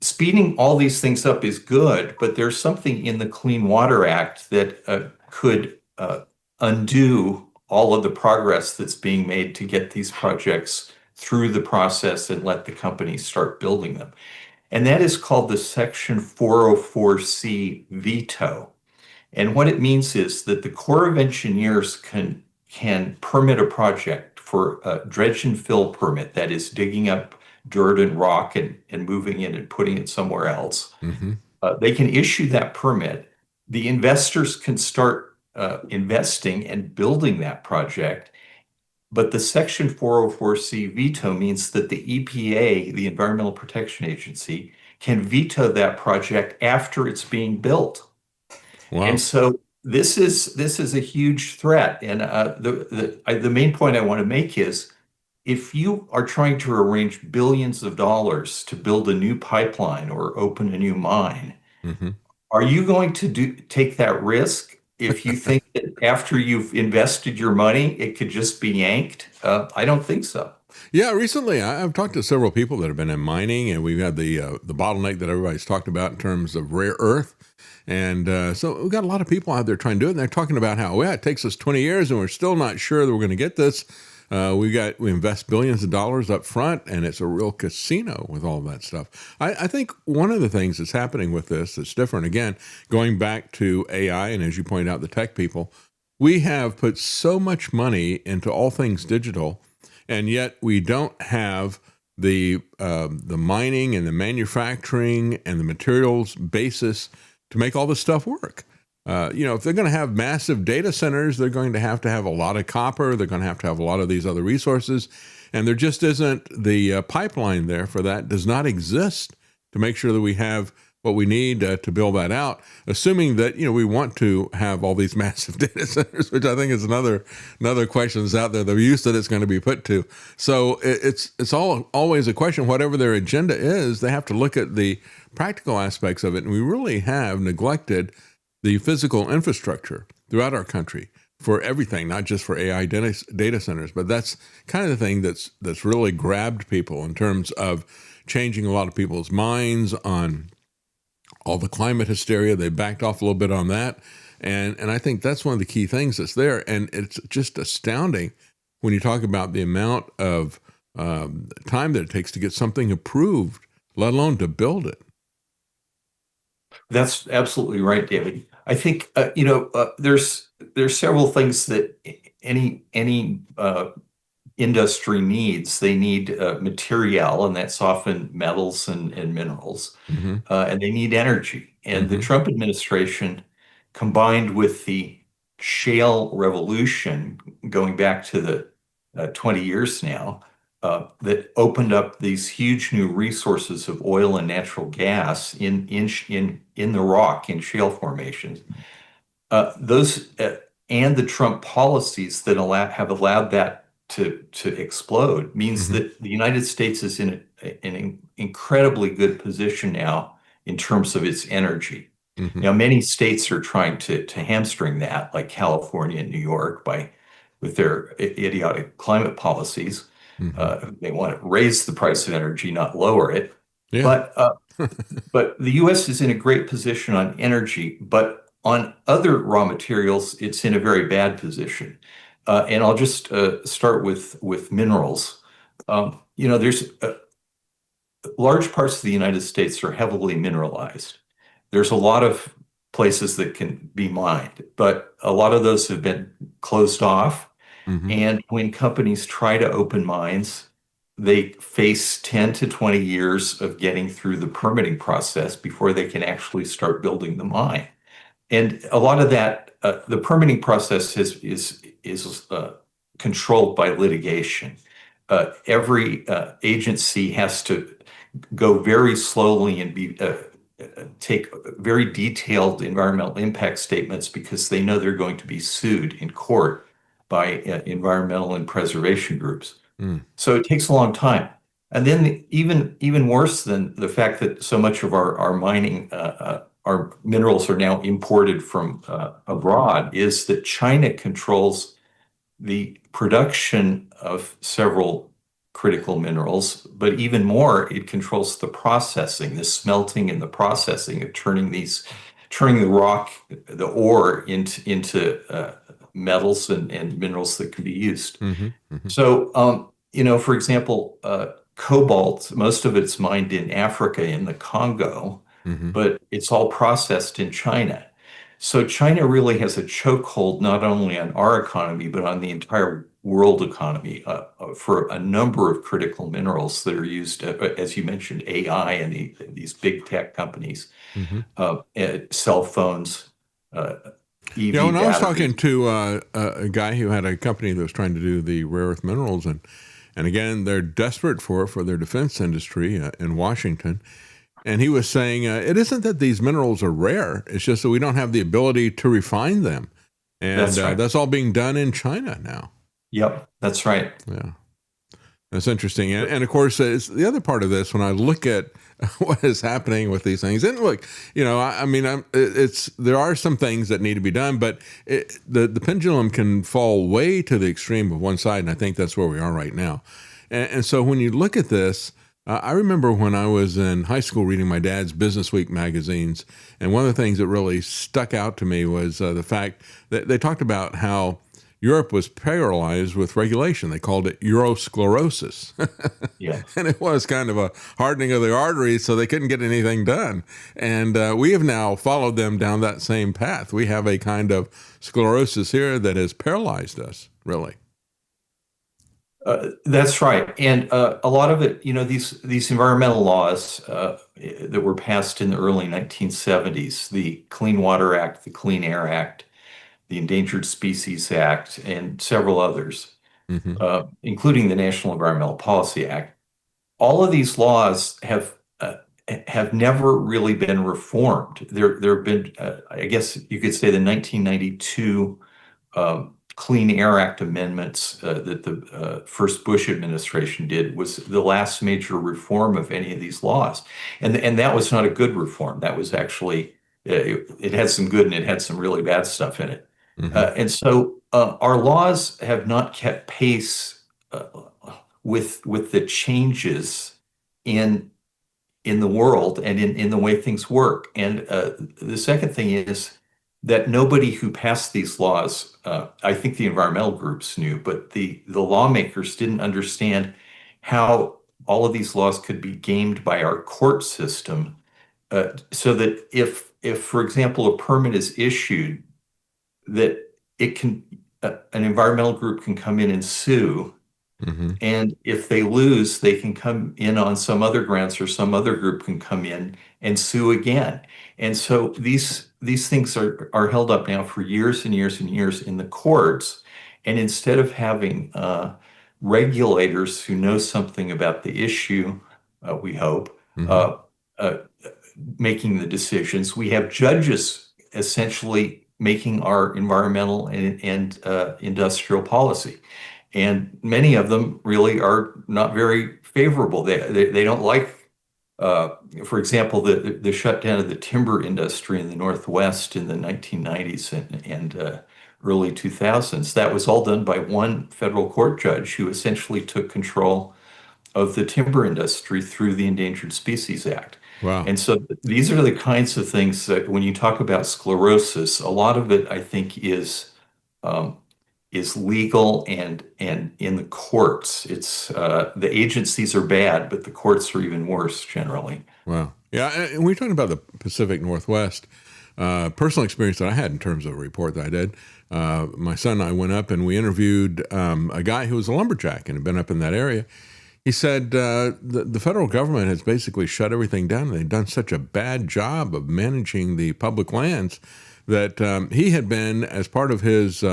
speeding all these things up is good, but there's something in the Clean Water Act that could undo all of the progress that's being made to get these projects through the process and let the companies start building them. And that is called the Section 404C veto. And what it means is that the Corps of Engineers can permit a project for a dredge and fill permit, that is digging up dirt and rock and moving it and putting it somewhere else. They can issue that permit. The investors can start investing and building that project. But the Section 404C veto means that the EPA, the Environmental Protection Agency, can veto that project after it's being built. Wow. And so this is a huge threat. And the main point I want to make is, if you are trying to arrange billions of dollars to build a new pipeline or open a new mine, are you going to take that risk if you think that after you've invested your money, it could just be yanked? I don't think so. Yeah, recently I've talked to several people that have been in mining, and we've had the bottleneck that everybody's talked about in terms of rare earth. And so we've got a lot of people out there trying to do it, and they're talking about how, it takes us 20 years and we're still not sure that we're going to get this. We invest billions of dollars up front, and it's a real casino with all of that stuff. I think one of the things that's happening with this that's different, again, going back to AI, and as you pointed out, the tech people, we have put so much money into all things digital, and yet we don't have the mining and the manufacturing and the materials basis to make all this stuff work. If they're going to have massive data centers, they're going to have a lot of copper. They're going to have a lot of these other resources. And there just isn't the pipeline there for that, does not exist to make sure that we have what we need to build that out, assuming that, we want to have all these massive data centers, which I think is another question that's out there, the use that it's going to be put to. So it's always a question, whatever their agenda is, they have to look at the practical aspects of it. And we really have neglected the physical infrastructure throughout our country for everything, not just for AI data centers. But that's kind of the thing that's really grabbed people in terms of changing a lot of people's minds on all the climate hysteria. They backed off a little bit on that. And I think that's one of the key things that's there. And it's just astounding when you talk about the amount of time that it takes to get something approved, let alone to build it. That's absolutely right, David. I think there's several things that any industry needs. They need material, and that's often metals and minerals, and they need energy. And the Trump administration, combined with the shale revolution going back to the 20 years now, that opened up these huge new resources of oil and natural gas in the rock in shale formations. Those and the Trump policies that have allowed that to explode means that the United States is in an incredibly good position now in terms of its energy. Now, many states are trying to hamstring that, like California and New York, with their idiotic climate policies. They want to raise the price of energy, not lower it. Yeah. But the U.S. is in a great position on energy, but on other raw materials, it's in a very bad position. And I'll just start with minerals. There's large parts of the United States are heavily mineralized. There's a lot of places that can be mined, but a lot of those have been closed off. And when companies try to open mines, they face 10 to 20 years of getting through the permitting process before they can actually start building the mine. And a lot of that, the permitting process is controlled by litigation. Every agency has to go very slowly and take very detailed environmental impact statements because they know they're going to be sued in court by environmental and preservation groups. So it takes a long time. And then even worse than the fact that so much of our mining, our minerals are now imported from abroad, is that China controls the production of several critical minerals, but even more, it controls the processing, the smelting and the processing of turning the rock, the ore into metals and minerals that can be used. So, for example, cobalt, most of it's mined in Africa, in the Congo, but it's all processed in China. So China really has a chokehold not only on our economy, but on the entire world economy for a number of critical minerals that are used, as you mentioned, AI and these big tech companies, cell phones, EV when I was batteries. talking to a guy who had a company that was trying to do the rare earth minerals, and again, they're desperate for their defense industry in Washington. And he was saying, it isn't that these minerals are rare. It's just that we don't have the ability to refine them. And That's right. That's all being done in China now. Yep, that's right. Yeah. That's interesting. And of course, it's the other part of this, when I look at what is happening with these things, and look, there are some things that need to be done, but the pendulum can fall way to the extreme of one side. And I think that's where we are right now. And so when you look at this, I remember when I was in high school reading my dad's Business Week magazines, and one of the things that really stuck out to me was the fact that they talked about how Europe was paralyzed with regulation. They called it Eurosclerosis. Yeah. And it was kind of a hardening of the arteries, so they couldn't get anything done. And we have now followed them down that same path. We have a kind of sclerosis here that has paralyzed us, really. That's right. And a lot of it, these environmental laws that were passed in the early 1970s, the Clean Water Act, the Clean Air Act, the Endangered Species Act, and several others, including the National Environmental Policy Act, all of these laws have never really been reformed. There have been, I guess you could say, the 1992 Clean Air Act amendments that the first Bush administration did was the last major reform of any of these laws. And that was not a good reform. That was actually, it had some good and it had some really bad stuff in it. And so our laws have not kept pace with the changes in the world and in the way things work. And the second thing is that nobody who passed these laws, I think the environmental groups knew, but the lawmakers didn't understand how all of these laws could be gamed by our court system, so that if if, for example, a permit is issued, that an environmental group can come in and sue. Mm-hmm. And if they lose, they can come in on some other grounds, or some other group can come in and sue again. And so these things are held up now for years and years and years in the courts. And instead of having regulators who know something about the issue, we hope, making the decisions, we have judges essentially making our environmental and industrial policy. And many of them really are not very favorable. They don't like, for example, the shutdown of the timber industry in the Northwest in the 1990s and early 2000s. That was all done by one federal court judge who essentially took control of the timber industry through the Endangered Species Act. Wow. And so these are the kinds of things that when you talk about sclerosis, a lot of it, I think, is legal and in the courts. It's the agencies are bad, but the courts are even worse generally. Wow. Yeah, and we're talking about the Pacific Northwest. Personal experience that I had in terms of a report that I did. My son and I went up and we interviewed a guy who was a lumberjack and had been up in that area. He said the federal government has basically shut everything down. They've done such a bad job of managing the public lands that he had been, as part of his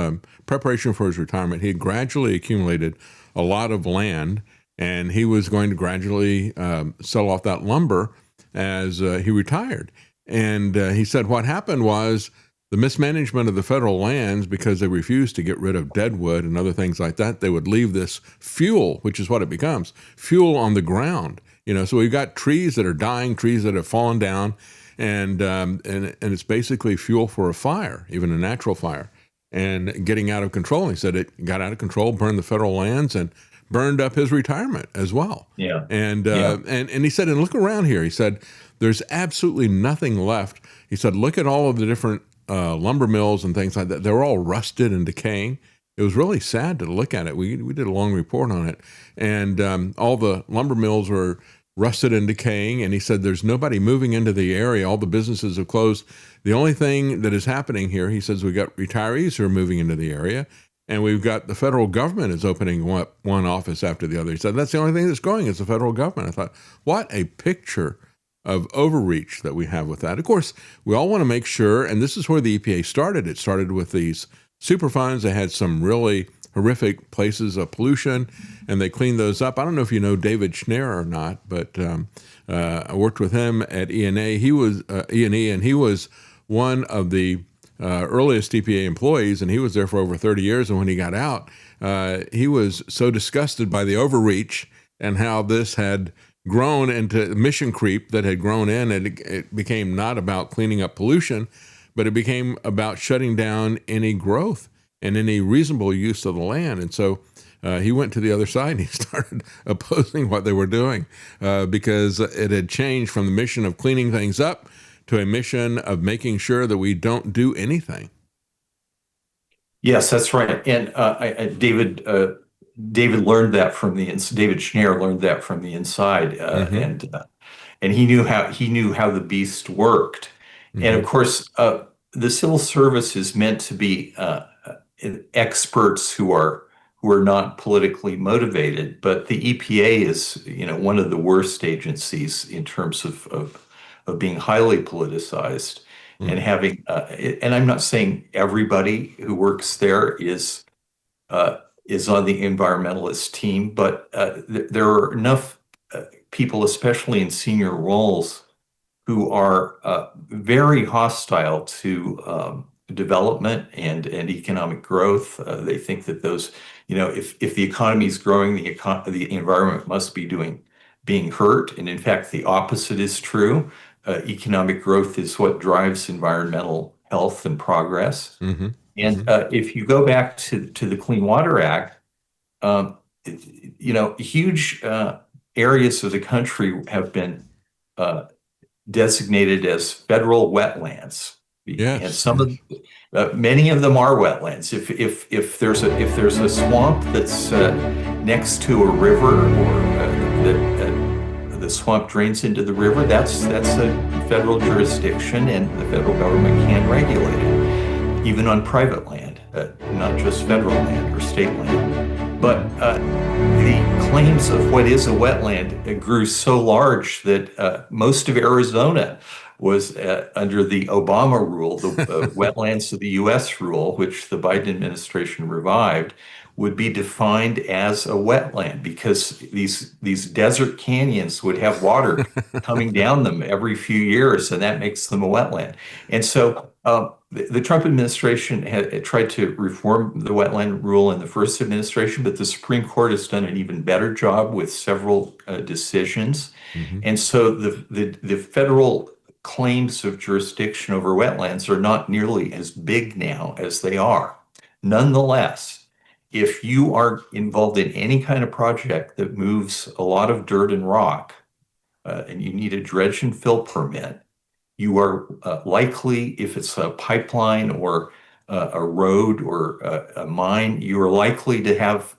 preparation for his retirement, he had gradually accumulated a lot of land, and he was going to gradually sell off that lumber as he retired. And he said what happened was the mismanagement of the federal lands, because they refused to get rid of deadwood and other things like that. They would leave this fuel, which is what it becomes, fuel on the ground. So we've got trees that are dying, trees that have fallen down, and it's basically fuel for a fire, even a natural fire, and getting out of control. And he said it got out of control, burned the federal lands, and burned up his retirement as well. Yeah. And he said, and look around here. He said, there's absolutely nothing left. He said, look at all of the different lumber mills and things like that. They were all rusted and decaying. It was really sad to look at it. We did a long report on it, and all the lumber mills were rusted and decaying. And he said, there's nobody moving into the area. All the businesses have closed. The only thing that is happening here, he says, we got retirees who are moving into the area, and we've got the federal government is opening one office after the other. He said, that's the only thing that's growing is the federal government. I thought, what a picture of overreach that we have with that. Of course, we all want to make sure, and this is where the EPA started. It started with these Superfunds. They had some really horrific places of pollution, and they cleaned those up. I don't know if you know David Schneier or not, but I worked with him at ENA. He was E&E, and he was one of the earliest EPA employees, and he was there for over 30 years. And when he got out, he was so disgusted by the overreach and how this had grown into mission creep that had grown in, and it became not about cleaning up pollution, but it became about shutting down any growth and any reasonable use of the land. And so he went to the other side and he started opposing what they were doing because it had changed from the mission of cleaning things up to a mission of making sure that we don't do anything. Yes, that's right. And David learned that from David Schneier learned that from the inside, and he knew how the beast worked. And of course, the civil service is meant to be experts who are not politically motivated, but the EPA is one of the worst agencies in terms of being highly politicized and having. And I'm not saying everybody who works there is on the environmentalist team, but there are enough people, especially in senior roles, who are very hostile to development and economic growth. They think that those, if the economy is growing, the environment must be being hurt. And in fact, the opposite is true. Economic growth is what drives environmental health and progress. And if you go back to the Clean Water Act, huge areas of the country have been designated as federal wetlands. Yes. And many of them are wetlands. If there's a swamp that's next to a river or the swamp drains into the river, that's a federal jurisdiction, and the federal government can regulate it, even on private land, not just federal land or state land. But the claims of what is a wetland grew so large that most of Arizona was under the Obama rule, the wetlands of the U.S. rule, which the Biden administration revived, would be defined as a wetland because these desert canyons would have water coming down them every few years, and that makes them a wetland. And so the Trump administration had tried to reform the wetland rule in the first administration, but the Supreme Court has done an even better job with several decisions. Mm-hmm. And so the federal claims of jurisdiction over wetlands are not nearly as big now as they are. Nonetheless, if you are involved in any kind of project that moves a lot of dirt and rock, and you need a dredge and fill permit, you are likely, if it's a pipeline or a road or a mine, you are likely to have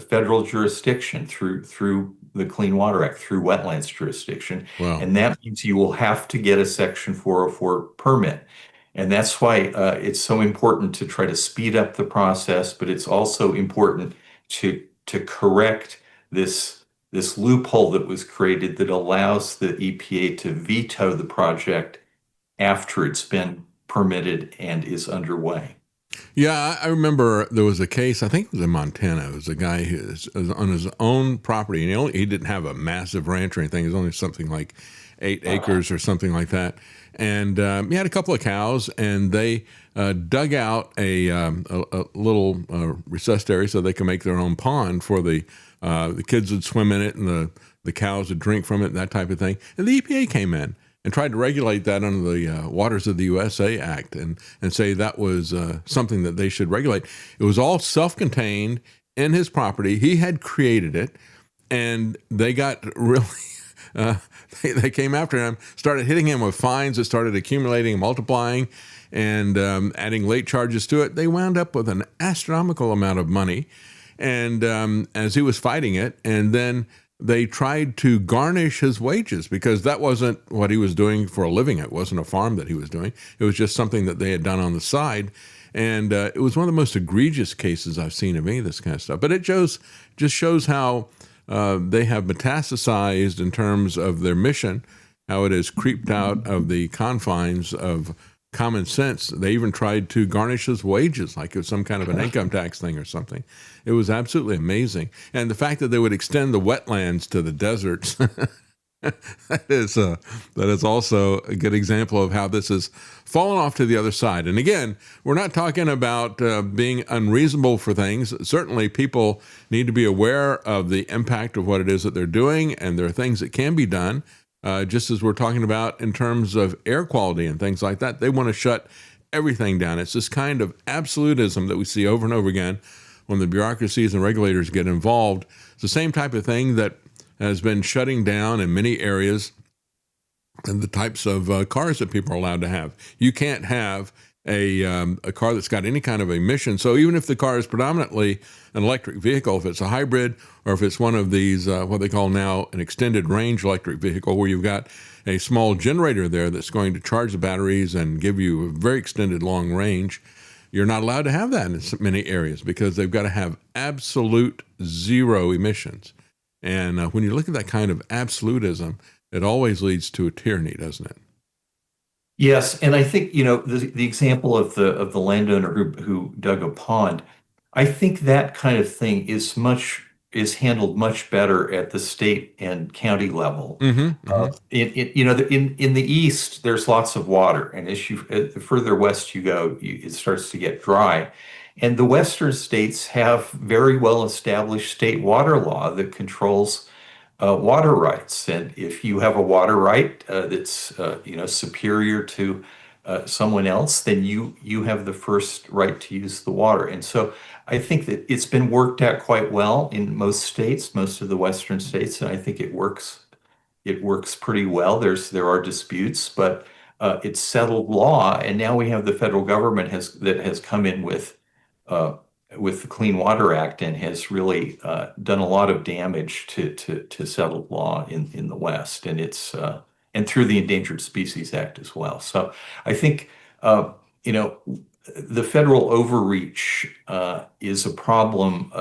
federal jurisdiction through the Clean Water Act, through wetlands jurisdiction. Wow. And that means you will have to get a Section 404 permit. And that's why it's so important to try to speed up the process, but it's also important to correct this loophole that was created that allows the EPA to veto the project after it's been permitted and is underway. Yeah, I remember there was a case, I think it was in Montana. It was a guy who was on his own property, and he didn't have a massive ranch or anything. It was only something like 8 acres or something like that. And he had a couple of cows, and they dug out a little recessed area so they could make their own pond for the kids would swim in it, and the cows would drink from it, that type of thing. And the EPA came in and tried to regulate that under the Waters of the USA Act and say that was something that they should regulate. It was all self-contained in his property. He had created it, and they got really... they came after him, started hitting him with fines that started accumulating and multiplying, and adding late charges to it. They wound up with an astronomical amount of money, and as he was fighting it, and then they tried to garnish his wages because that wasn't what he was doing for a living. It wasn't a farm that he was doing. It was just something that they had done on the side. And it was one of the most egregious cases I've seen of any of this kind of stuff. But it just shows how they have metastasized in terms of their mission, how it has creeped out of the confines of common sense. They even tried to garnish his wages like it was some kind of an income tax thing or something. It was absolutely amazing. And the fact that they would extend the wetlands to the deserts, that is also a good example of how this has fallen off to the other side. And again, we're not talking about being unreasonable for things. Certainly people need to be aware of the impact of what it is that they're doing, and there are things that can be done. Just as we're talking about in terms of air quality and things like that, they want to shut everything down. It's this kind of absolutism that we see over and over again when the bureaucracies and regulators get involved. It's the same type of thing that has been shutting down in many areas and the types of cars that people are allowed to have. You can't have a car that's got any kind of emission. So even if the car is predominantly an electric vehicle, if it's a hybrid or if it's one of these, what they call now an extended range electric vehicle, where you've got a small generator there that's going to charge the batteries and give you a very extended long range, you're not allowed to have that in many areas because they've got to have absolute zero emissions. And when you look at that kind of absolutism, it always leads to a tyranny, doesn't it? Yes, and I think the example of the landowner who dug a pond, I think that kind of thing is handled much better at the state and county level. In the east, there's lots of water, and the further west you go, it starts to get dry. And the western states have very well established state water law that controls water rights. And if you have a water right that's superior to someone else, then you have the first right to use the water. And so I think that it's been worked out quite well in most states, most of the western states, and I think it works pretty well. There are disputes, but it's settled law. And now we have the federal government that has come in with with the Clean Water Act and has really done a lot of damage to settled law in the West, and it's and through the Endangered Species Act as well. So I think you know, the federal overreach is a problem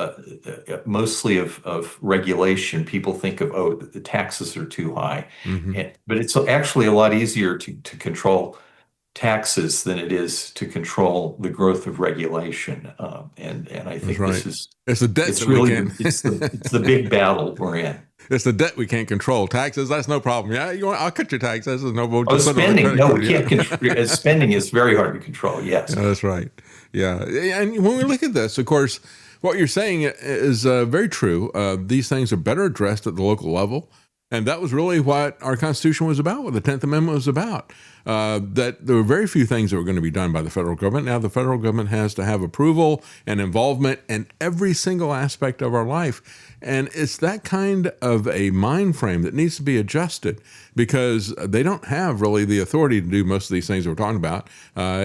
mostly of regulation. People think of, oh, the taxes are too high, but it's actually a lot easier to control taxes than it is to control the growth of regulation. And I think this is it's the debt it's that really we can. it's the big battle we're in. It's the debt we can't control. Taxes, that's no problem. Yeah, I'll cut your taxes. No, Oh, spending. No, we can't control. Spending is very hard to control. Yes. Yeah, that's right. Yeah. And when we look at this, of course, what you're saying is very true. These things are better addressed at the local level. And that was really what our Constitution was about, what the 10th Amendment was about, that there were very few things that were going to be done by the federal government. Now the federal government has to have approval and involvement in every single aspect of our life. And it's that kind of a mind frame that needs to be adjusted because they don't have really the authority to do most of these things that we're talking about.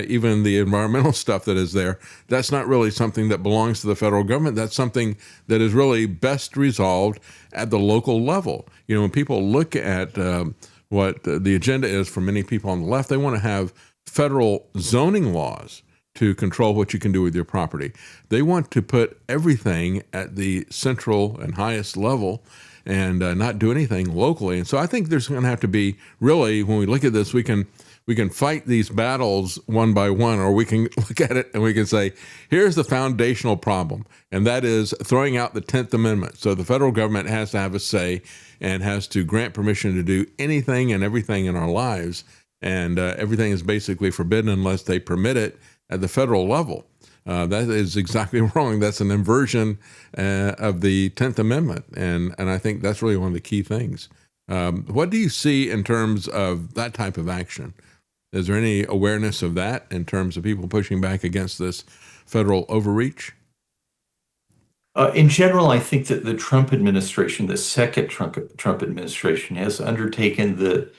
Even the environmental stuff that is there, that's not really something that belongs to the federal government. That's something that is really best resolved at the local level. You know, when people look at what the agenda is for many people on the left, they want to have federal zoning laws to control what you can do with your property. They want to put everything at the central and highest level and not do anything locally. And so I think there's going to have to be really, when we look at this, we can fight these battles one by one, or we can look at it and we can say, here's the foundational problem, and that is throwing out the 10th Amendment. So the federal government has to have a say and has to grant permission to do anything and everything in our lives, and everything is basically forbidden unless they permit it at the federal level. That is exactly wrong. That's an inversion of the 10th Amendment, and I think that's really one of the key things. What do you see in terms of that type of action? Is there any awareness of that in terms of people pushing back against this federal overreach? In general, I think that the Trump administration, the second Trump administration, has undertaken the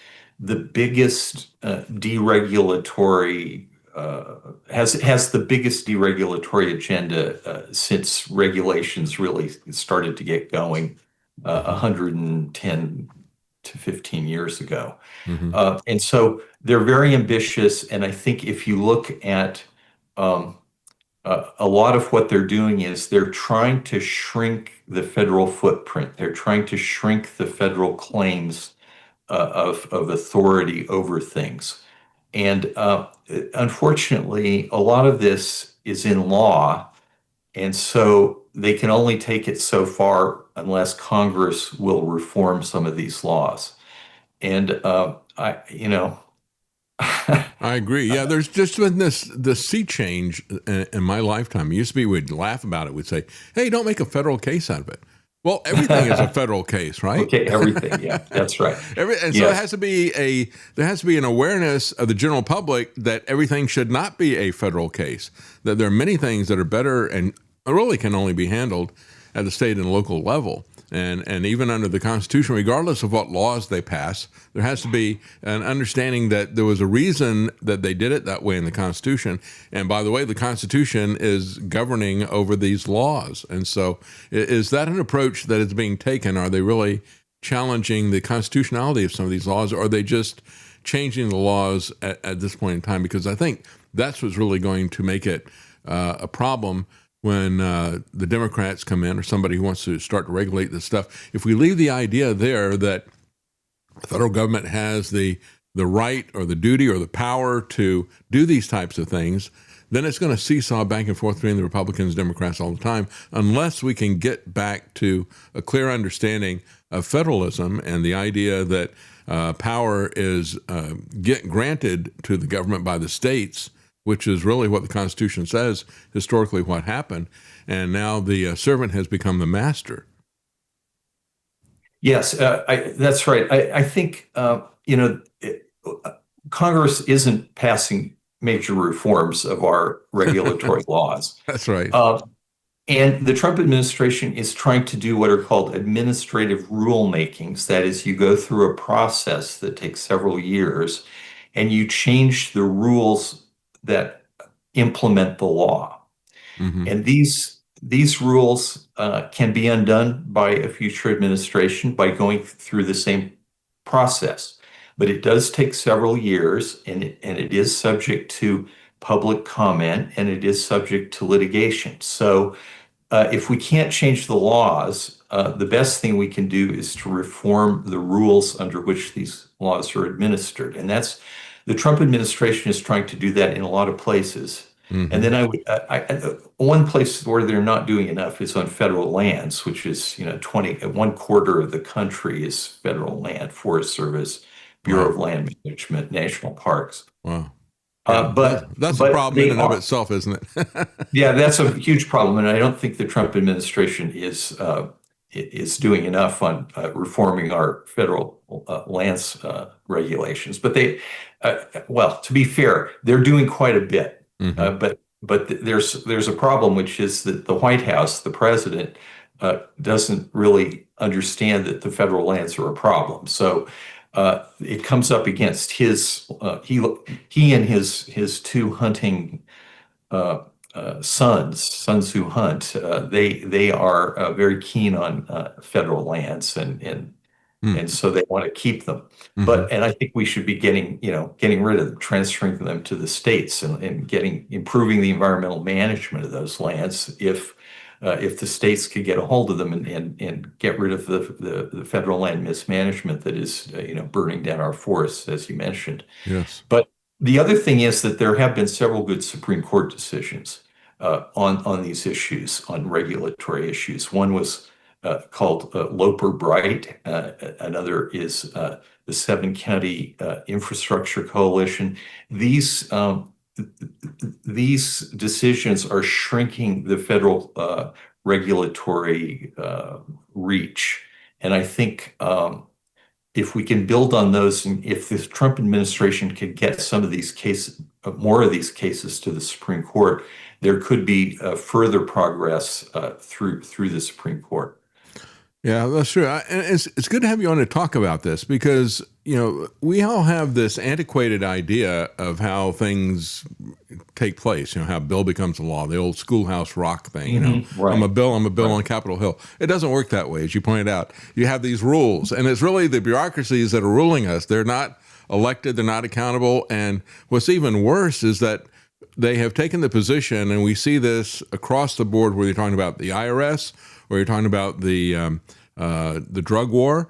biggest deregulatory has the biggest deregulatory agenda since regulations really started to get going 110 to 15 years ago. And so they're very ambitious. And I think if you look at a lot of what they're doing is they're trying to shrink the federal footprint. They're trying to shrink the federal claims of authority over things. And unfortunately, a lot of this is in law. And so they can only take it so far unless Congress will reform some of these laws. And I agree. Yeah, there's just been this sea change in my lifetime. It used to be we'd laugh about it. We'd say, hey, don't make a federal case out of it. Well, everything is a federal case, right? Okay, everything. Yeah, that's right. So there has to be an awareness of the general public that everything should not be a federal case, that there are many things that are better and really can only be handled at the state and local level. And even under the Constitution, regardless of what laws they pass, there has to be an understanding that there was a reason that they did it that way in the Constitution. And by the way, the Constitution is governing over these laws. And so is that an approach that is being taken? Are they really challenging the constitutionality of some of these laws, or are they just changing the laws at this point in time? Because I think that's what's really going to make it a problem when the Democrats come in, or somebody who wants to start to regulate this stuff. If we leave the idea there that the federal government has the right or the duty or the power to do these types of things, then it's going to seesaw back and forth between the Republicans and Democrats all the time, unless we can get back to a clear understanding of federalism and the idea that power is granted to the government by the states, which is really what the Constitution says, historically what happened. And now the servant has become the master. Yes, that's right. I think, Congress isn't passing major reforms of our regulatory laws. That's right. And the Trump administration is trying to do what are called administrative rulemakings. That is, you go through a process that takes several years and you change the rules that implement the law. And these these rules can be undone by a future administration by going through the same process. But it does take several years, and it is subject to public comment, and it is subject to litigation. So if we can't change the laws, the best thing we can do is to reform the rules under which these laws are administered. And the Trump administration is trying to do that in a lot of places. Mm-hmm. And then one place where they're not doing enough is on federal lands, which is, 1/4 of the country is federal land, Forest Service, Bureau of Land Management, national parks. Wow. That's a problem in and of itself, isn't it? Yeah, that's a huge problem, and I don't think the Trump administration is doing enough on reforming our federal lands regulations. But to be fair, they're doing quite a bit. Mm-hmm. But there's a problem, which is that the White House, the president, doesn't really understand that the federal lands are a problem. So it comes up against he and his two hunting sons who hunt. They are very keen on federal lands, and so they want to keep them. Mm-hmm. And I think we should be getting rid of them, transferring them to the states, and improving the environmental management of those lands. If the states could get a hold of them and get rid of the federal land mismanagement that is burning down our forests, as you mentioned. Yes. But the other thing is that there have been several good Supreme Court decisions on these issues, on regulatory issues. One was called Loper-Bright. Another is the 7-County Infrastructure Coalition. These decisions are shrinking the federal regulatory reach. And I think if we can build on those, and if the Trump administration could get some of these cases, more of these cases to the Supreme Court, there could be further progress through the Supreme Court. Yeah, that's true. And it's good to have you on to talk about this, because, we all have this antiquated idea of how things take place, how a bill becomes a law, the old schoolhouse rock thing, Mm-hmm. Right. I'm a bill on Capitol Hill. It doesn't work that way, as you pointed out. You have these rules, and it's really the bureaucracies that are ruling us. They're not elected, they're not accountable. And what's even worse is that they have taken the position, and we see this across the board, whether you're talking about the IRS or you're talking about the drug war.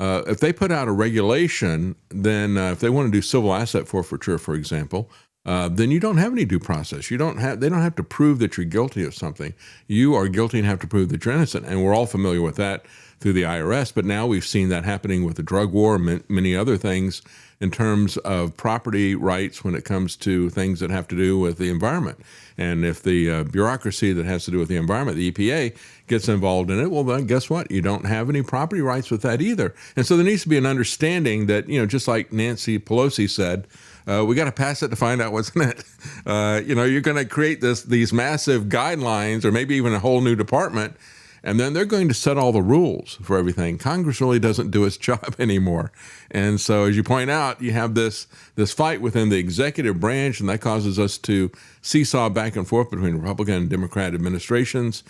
If they put out a regulation, then if they want to do civil asset forfeiture, for example, then you don't have any due process. They don't have to prove that you're guilty of something. You are guilty and have to prove that you're innocent. And we're all familiar with that through the IRS. But now we've seen that happening with the drug war and many other things in terms of property rights when it comes to things that have to do with the environment. And if the bureaucracy that has to do with the environment, the EPA, gets involved in it, well, then guess what? You don't have any property rights with that either. And so there needs to be an understanding that, just like Nancy Pelosi said, we got to pass it to find out what's in it. You're going to create these massive guidelines, or maybe even a whole new department, and then they're going to set all the rules for everything. Congress really doesn't do its job anymore. And so, as you point out, you have this fight within the executive branch, and that causes us to seesaw back and forth between Republican and Democrat administrations,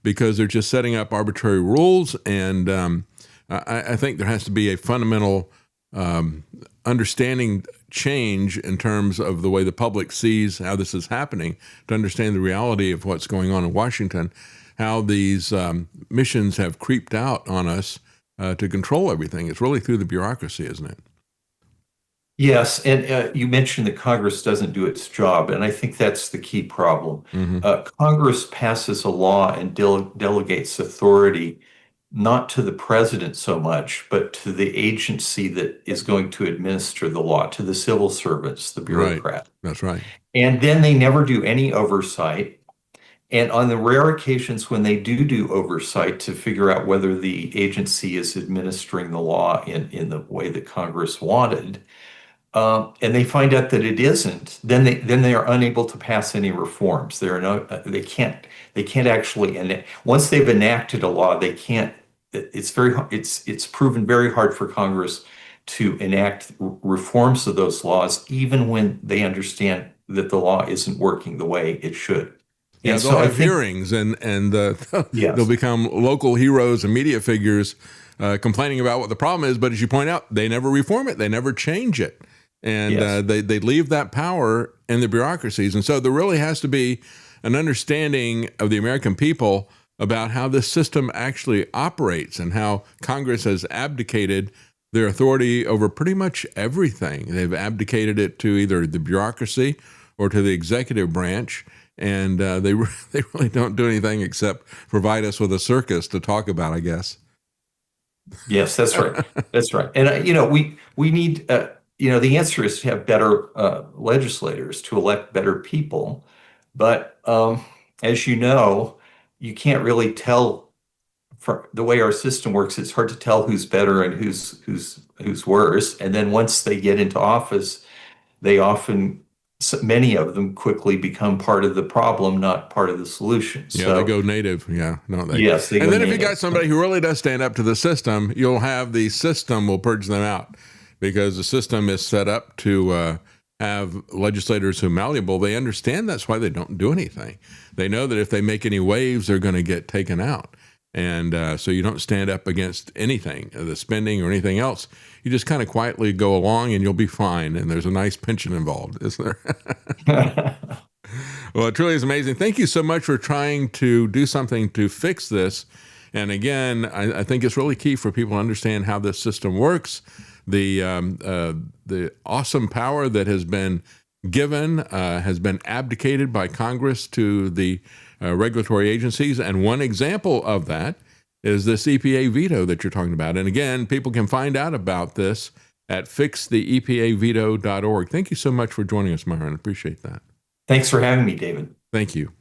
because they're just setting up arbitrary rules. And I think there has to be a fundamental understanding change in terms of the way the public sees how this is happening, to understand the reality of what's going on in Washington, how these missions have creeped out on us to control everything. It's really through the bureaucracy, isn't it? Yes, and you mentioned that Congress doesn't do its job, and I think that's the key problem. Mm-hmm. Congress passes a law and delegates authority not to the president so much, but to the agency that is going to administer the law, to the civil servants, the bureaucrat. Right. That's right. And then they never do any oversight. And on the rare occasions when they do oversight to figure out whether the agency is administering the law in the way that Congress wanted, and they find out that it isn't, then they are unable to pass any reforms. They can't actually, and once they've enacted a law, they can't. It's proven very hard for Congress to enact reforms of those laws, even when they understand that the law isn't working the way it should. Yeah, And they'll so I have think, hearings, and yes, they'll become local heroes and media figures complaining about what the problem is. But as you point out, they never reform it. They never change it. And yes. they leave that power in the bureaucracies. And so there really has to be an understanding of the American people about how this system actually operates and how Congress has abdicated their authority over pretty much everything. They've abdicated it to either the bureaucracy or to the executive branch. And they really don't do anything except provide us with a circus to talk about, I guess. Yes, that's right. That's right. And, we need, the answer is to have better legislators, to elect better people. But as you know, you can't really tell from the way our system works. It's hard to tell who's better and who's worse. And then once they get into office, many of them quickly become part of the problem, not part of the solution. Yeah, so, they go native. Yeah, don't they? Yes. And then if you got somebody who really does stand up to the system, you'll have the system will purge them out, because the system is set up to have legislators who are malleable. They understand that's why they don't do anything. They know that if they make any waves, they're going to get taken out. And so you don't stand up against anything, the spending or anything else. You just kind of quietly go along and you'll be fine. And there's a nice pension involved, isn't there? Well, it truly is amazing. Thank you so much for trying to do something to fix this. And again, I think it's really key for people to understand how this system works. The awesome power that has been given has been abdicated by Congress to the regulatory agencies. And one example of that is this EPA veto that you're talking about. And again, people can find out about this at fixtheepaveto.org. Thank you so much for joining us, Myron. I appreciate that. Thanks for having me, David. Thank you.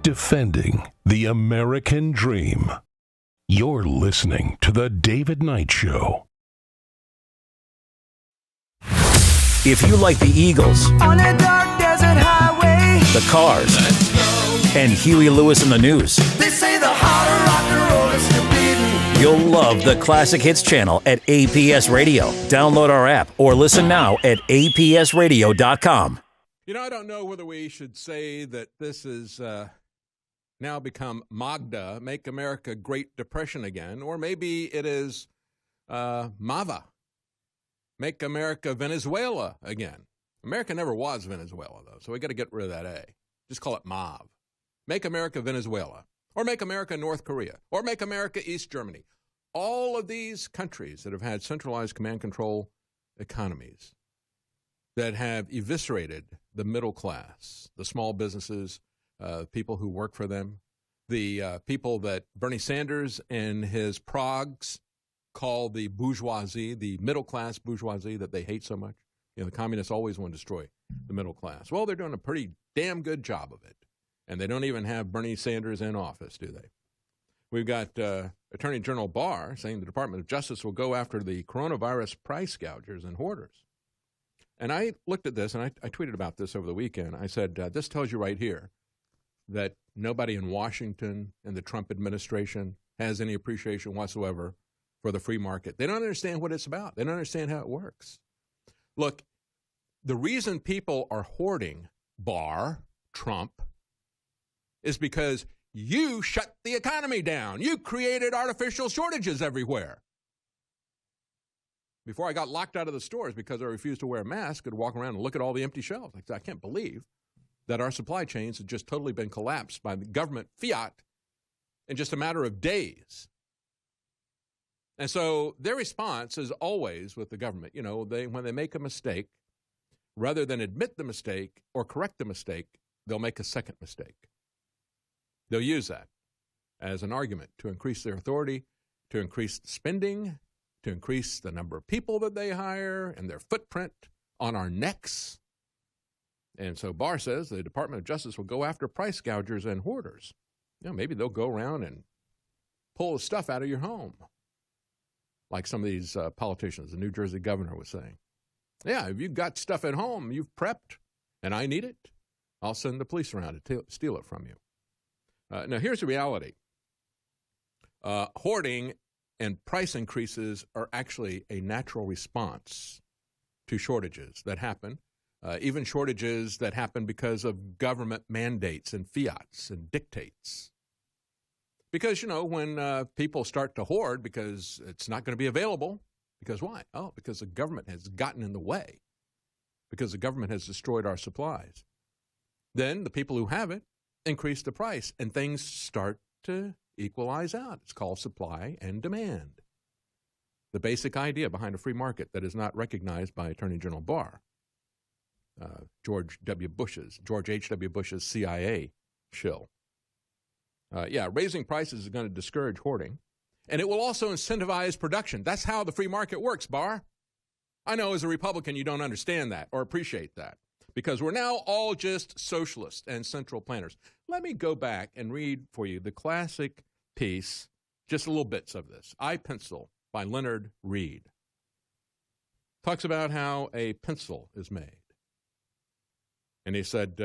Defending the American dream. You're listening to The David Knight Show. If you like the Eagles, On a dark desert highway, the Cars, and Huey Lewis in the News, they say the harder rock and roll is forbidden. You'll love the Classic Hits channel at APS Radio. Download our app or listen now at apsradio.com. You know, I don't know whether we should say that this is now become Magda, Make America Great Depression Again, or maybe it is MAVA, Make America Venezuela Again. America never was Venezuela, though, so we got to get rid of that A. Just call it MAV. Make America Venezuela, or Make America North Korea, or Make America East Germany. All of these countries that have had centralized command control economies that have eviscerated the middle class, the small businesses, people who work for them, the people that Bernie Sanders and his progs call the bourgeoisie, the middle-class bourgeoisie that they hate so much. You know, the communists always want to destroy the middle class. Well, they're doing a pretty damn good job of it. And they don't even have Bernie Sanders in office, do they? We've got Attorney General Barr saying the Department of Justice will go after the coronavirus price gougers and hoarders. And I looked at this, and I tweeted about this over the weekend. I said, this tells you right here that nobody in Washington and the Trump administration has any appreciation whatsoever for the free market. They don't understand what it's about. They don't understand how it works. Look, the reason people are hoarding, Barr, Trump, is because you shut the economy down. You created artificial shortages everywhere. Before I got locked out of the stores because I refused to wear a mask and walk around and look at all the empty shelves. I can't believe that our supply chains have just totally been collapsed by the government fiat in just a matter of days. And so their response is always with the government. You know, when they make a mistake, rather than admit the mistake or correct the mistake, they'll make a second mistake. They'll use that as an argument to increase their authority, to increase spending, to increase the number of people that they hire and their footprint on our necks. And so Barr says the Department of Justice will go after price gougers and hoarders. You know, maybe they'll go around and pull the stuff out of your home, like some of these politicians, the New Jersey governor was saying. Yeah, if you've got stuff at home, you've prepped, and I need it, I'll send the police around to steal it from you. Now, here's the reality. Hoarding and price increases are actually a natural response to shortages that happen, even shortages that happen because of government mandates and fiats and dictates. Because, you know, when people start to hoard because it's not going to be available, because why? Oh, because the government has gotten in the way, because the government has destroyed our supplies. Then the people who have it increase the price, and things start to equalize out. It's called supply and demand. The basic idea behind a free market that is not recognized by Attorney General Barr, George H.W. Bush's CIA shill. Raising prices is going to discourage hoarding, and it will also incentivize production. That's how the free market works, Barr. I know as a Republican you don't understand that or appreciate that, because we're now all just socialists and central planners. Let me go back and read for you the classic piece, just little bits of this. I Pencil by Leonard Reed. Talks about how a pencil is made. And he said,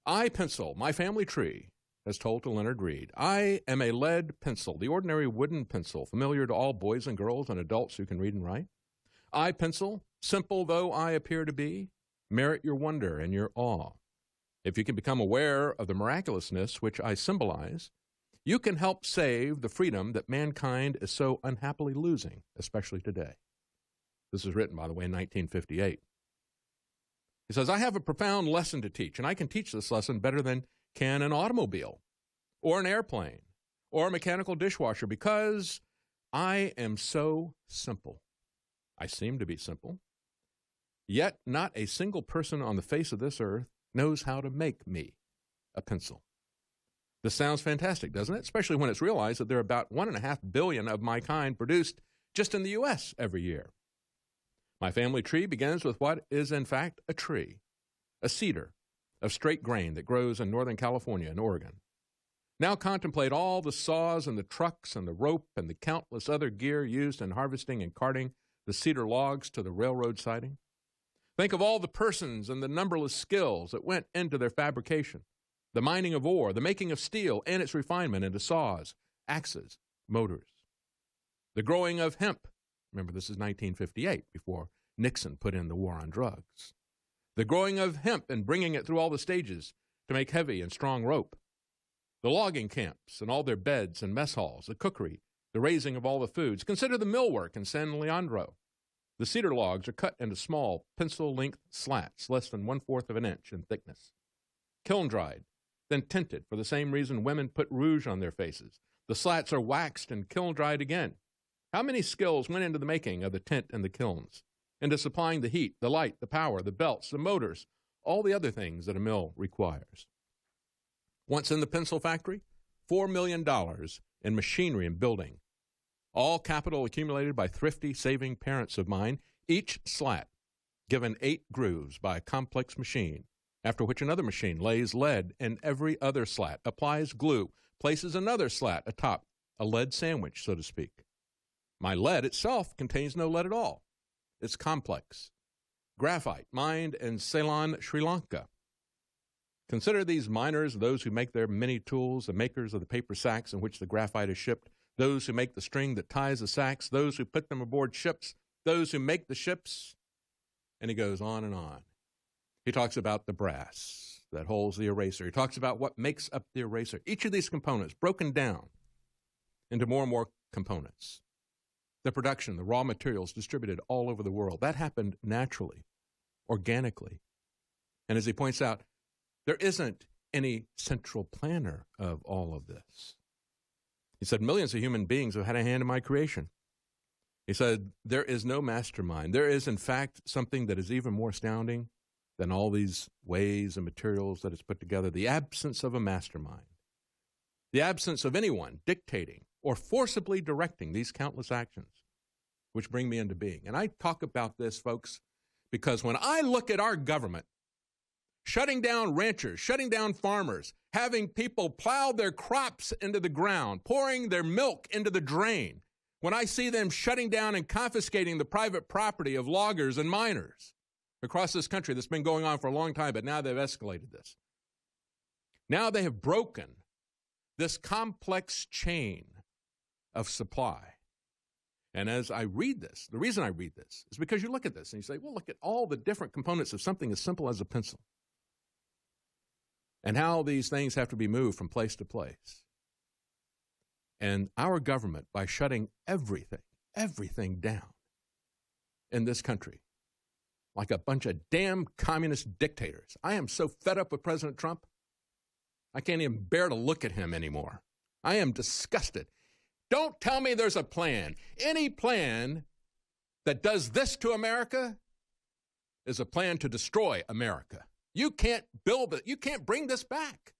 I pencil, my family tree, as told to Leonard Reed. I am a lead pencil, the ordinary wooden pencil, familiar to all boys and girls and adults who can read and write. I pencil, simple though I appear to be, merit your wonder and your awe. If you can become aware of the miraculousness which I symbolize, you can help save the freedom that mankind is so unhappily losing, especially today. This was written, by the way, in 1958. He says, I have a profound lesson to teach, and I can teach this lesson better than can an automobile or an airplane or a mechanical dishwasher, because I am so simple. I seem to be simple. Yet not a single person on the face of this earth knows how to make me a pencil. This sounds fantastic, doesn't it? Especially when it's realized that there are about 1.5 billion of my kind produced just in the U.S. every year. My family tree begins with what is in fact a tree, a cedar of straight grain that grows in Northern California and Oregon. Now contemplate all the saws and the trucks and the rope and the countless other gear used in harvesting and carting the cedar logs to the railroad siding. Think of all the persons and the numberless skills that went into their fabrication, the mining of ore, the making of steel and its refinement into saws, axes, motors. The growing of hemp. Remember, this is 1958, before Nixon put in the war on drugs. The growing of hemp and bringing it through all the stages to make heavy and strong rope. The logging camps and all their beds and mess halls, the cookery, the raising of all the foods. Consider the millwork in San Leandro. The cedar logs are cut into small, pencil-length slats, less than 1/4 of an inch in thickness. Kiln-dried, then tinted for the same reason women put rouge on their faces. The slats are waxed and kiln-dried again. How many skills went into the making of the tint and the kilns, into supplying the heat, the light, the power, the belts, the motors, all the other things that a mill requires? Once in the pencil factory, $4 million in machinery and building. All capital accumulated by thrifty, saving parents of mine, each slat given 8 grooves by a complex machine, after which another machine lays lead in every other slat, applies glue, places another slat atop, a lead sandwich, so to speak. My lead itself contains no lead at all. It's complex. Graphite, mined in Ceylon, Sri Lanka. Consider these miners, those who make their mini tools, the makers of the paper sacks in which the graphite is shipped, those who make the string that ties the sacks, those who put them aboard ships, those who make the ships, and he goes on and on. He talks about the brass that holds the eraser. He talks about what makes up the eraser. Each of these components broken down into more and more components. The production, the raw materials distributed all over the world. That happened naturally, organically. And as he points out, there isn't any central planner of all of this. He said, millions of human beings have had a hand in my creation. He said, there is no mastermind. There is, in fact, something that is even more astounding than all these ways and materials that it's put together, the absence of a mastermind. The absence of anyone dictating or forcibly directing these countless actions which bring me into being. And I talk about this, folks, because when I look at our government shutting down ranchers, shutting down farmers, having people plow their crops into the ground, pouring their milk into the drain, when I see them shutting down and confiscating the private property of loggers and miners across this country, that's been going on for a long time, but now they've escalated this. Now they have broken this complex chain of supply. And as I read this, the reason I read this is because you look at this and you say, well, look at all the different components of something as simple as a pencil and how these things have to be moved from place to place. And our government, by shutting everything down in this country, like a bunch of damn communist dictators. I am so fed up with President Trump, I can't even bear to look at him anymore. I am disgusted. Don't tell me there's a plan. Any plan that does this to America is a plan to destroy America. You can't build it. You can't bring this back.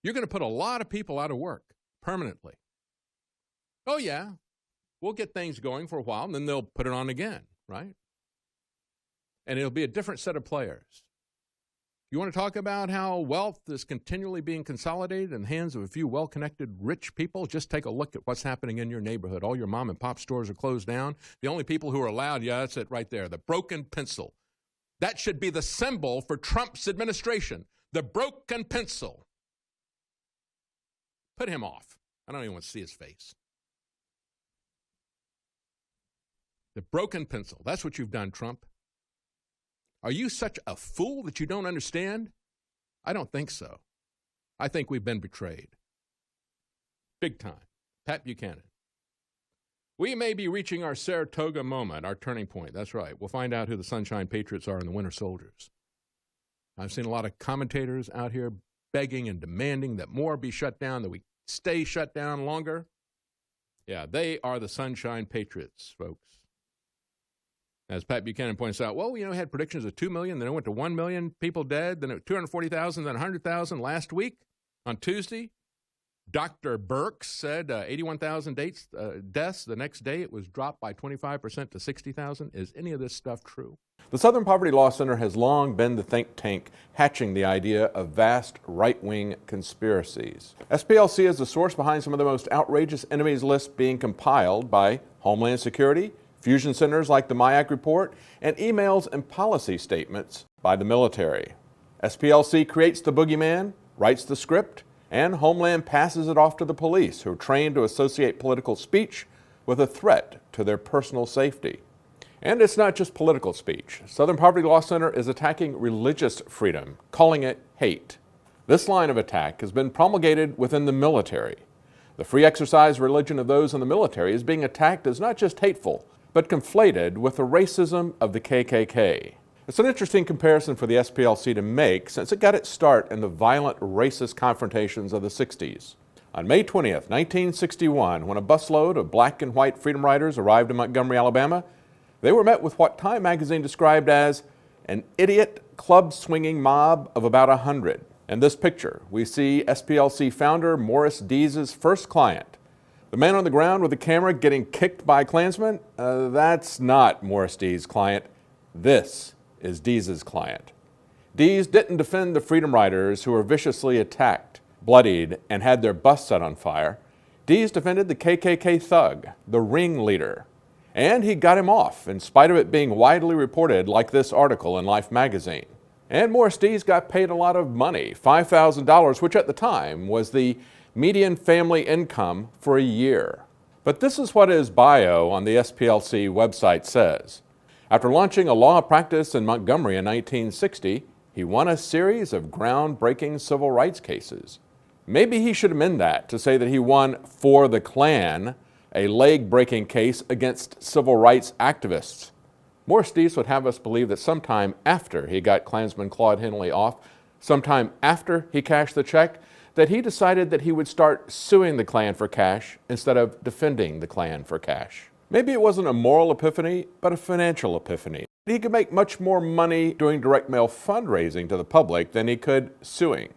You're going to put a lot of people out of work permanently. Oh, yeah, we'll get things going for a while, and then they'll put it on again, right? And it'll be a different set of players. You want to talk about how wealth is continually being consolidated in the hands of a few well-connected rich people? Just take a look at what's happening in your neighborhood. All your mom and pop stores are closed down. The only people who are allowed, yeah, that's it right there, the broken pencil. That should be the symbol for Trump's administration, the broken pencil. Put him off. I don't even want to see his face. The broken pencil. That's what you've done, Trump. Are you such a fool that you don't understand? I don't think so. I think we've been betrayed. Big time. Pat Buchanan. We may be reaching our Saratoga moment, our turning point. That's right. We'll find out who the Sunshine Patriots are and the Winter Soldiers. I've seen a lot of commentators out here begging and demanding that more be shut down, that we stay shut down longer. Yeah, they are the Sunshine Patriots, folks. As Pat Buchanan points out, well, we had predictions of 2 million, then it went to 1 million people dead, then it was 240,000, then 100,000 last week on Tuesday. Dr. Birx said 81,000 deaths. The next day it was dropped by 25% to 60,000. Is any of this stuff true? The Southern Poverty Law Center has long been the think tank hatching the idea of vast right-wing conspiracies. SPLC is the source behind some of the most outrageous enemies lists being compiled by Homeland Security, fusion centers like the MIAC report, and emails and policy statements by the military. SPLC creates the boogeyman, writes the script, and Homeland passes it off to the police, who are trained to associate political speech with a threat to their personal safety. And it's not just political speech. Southern Poverty Law Center is attacking religious freedom, calling it hate. This line of attack has been promulgated within the military. The free exercise religion of those in the military is being attacked as not just hateful, but conflated with the racism of the KKK. It's an interesting comparison for the SPLC to make, since it got its start in the violent racist confrontations of the 60s. On May 20th, 1961, when a busload of black and white freedom riders arrived in Montgomery, Alabama, they were met with what Time magazine described as an idiot club-swinging mob of about 100. In this picture, we see SPLC founder Morris Dees' first client. The man on the ground with the camera getting kicked by Klansmen? That's not Morris Dees' client. This is Dees' client. Dees didn't defend the freedom riders who were viciously attacked, bloodied, and had their bus set on fire. Dees defended the KKK thug, the ringleader. And he got him off, in spite of it being widely reported, like this article in Life magazine. And Morris Dees got paid a lot of money, $5,000, which at the time was the median family income for a year. But this is what his bio on the SPLC website says. After launching a law practice in Montgomery in 1960, he won a series of groundbreaking civil rights cases. Maybe he should amend that to say that he won for the Klan, a leg-breaking case against civil rights activists. Morris Dees would have us believe that sometime after he got Klansman Claude Henley off, sometime after he cashed the check, that he decided that he would start suing the Klan for cash instead of defending the Klan for cash. Maybe it wasn't a moral epiphany, but a financial epiphany. He could make much more money doing direct mail fundraising to the public than he could suing.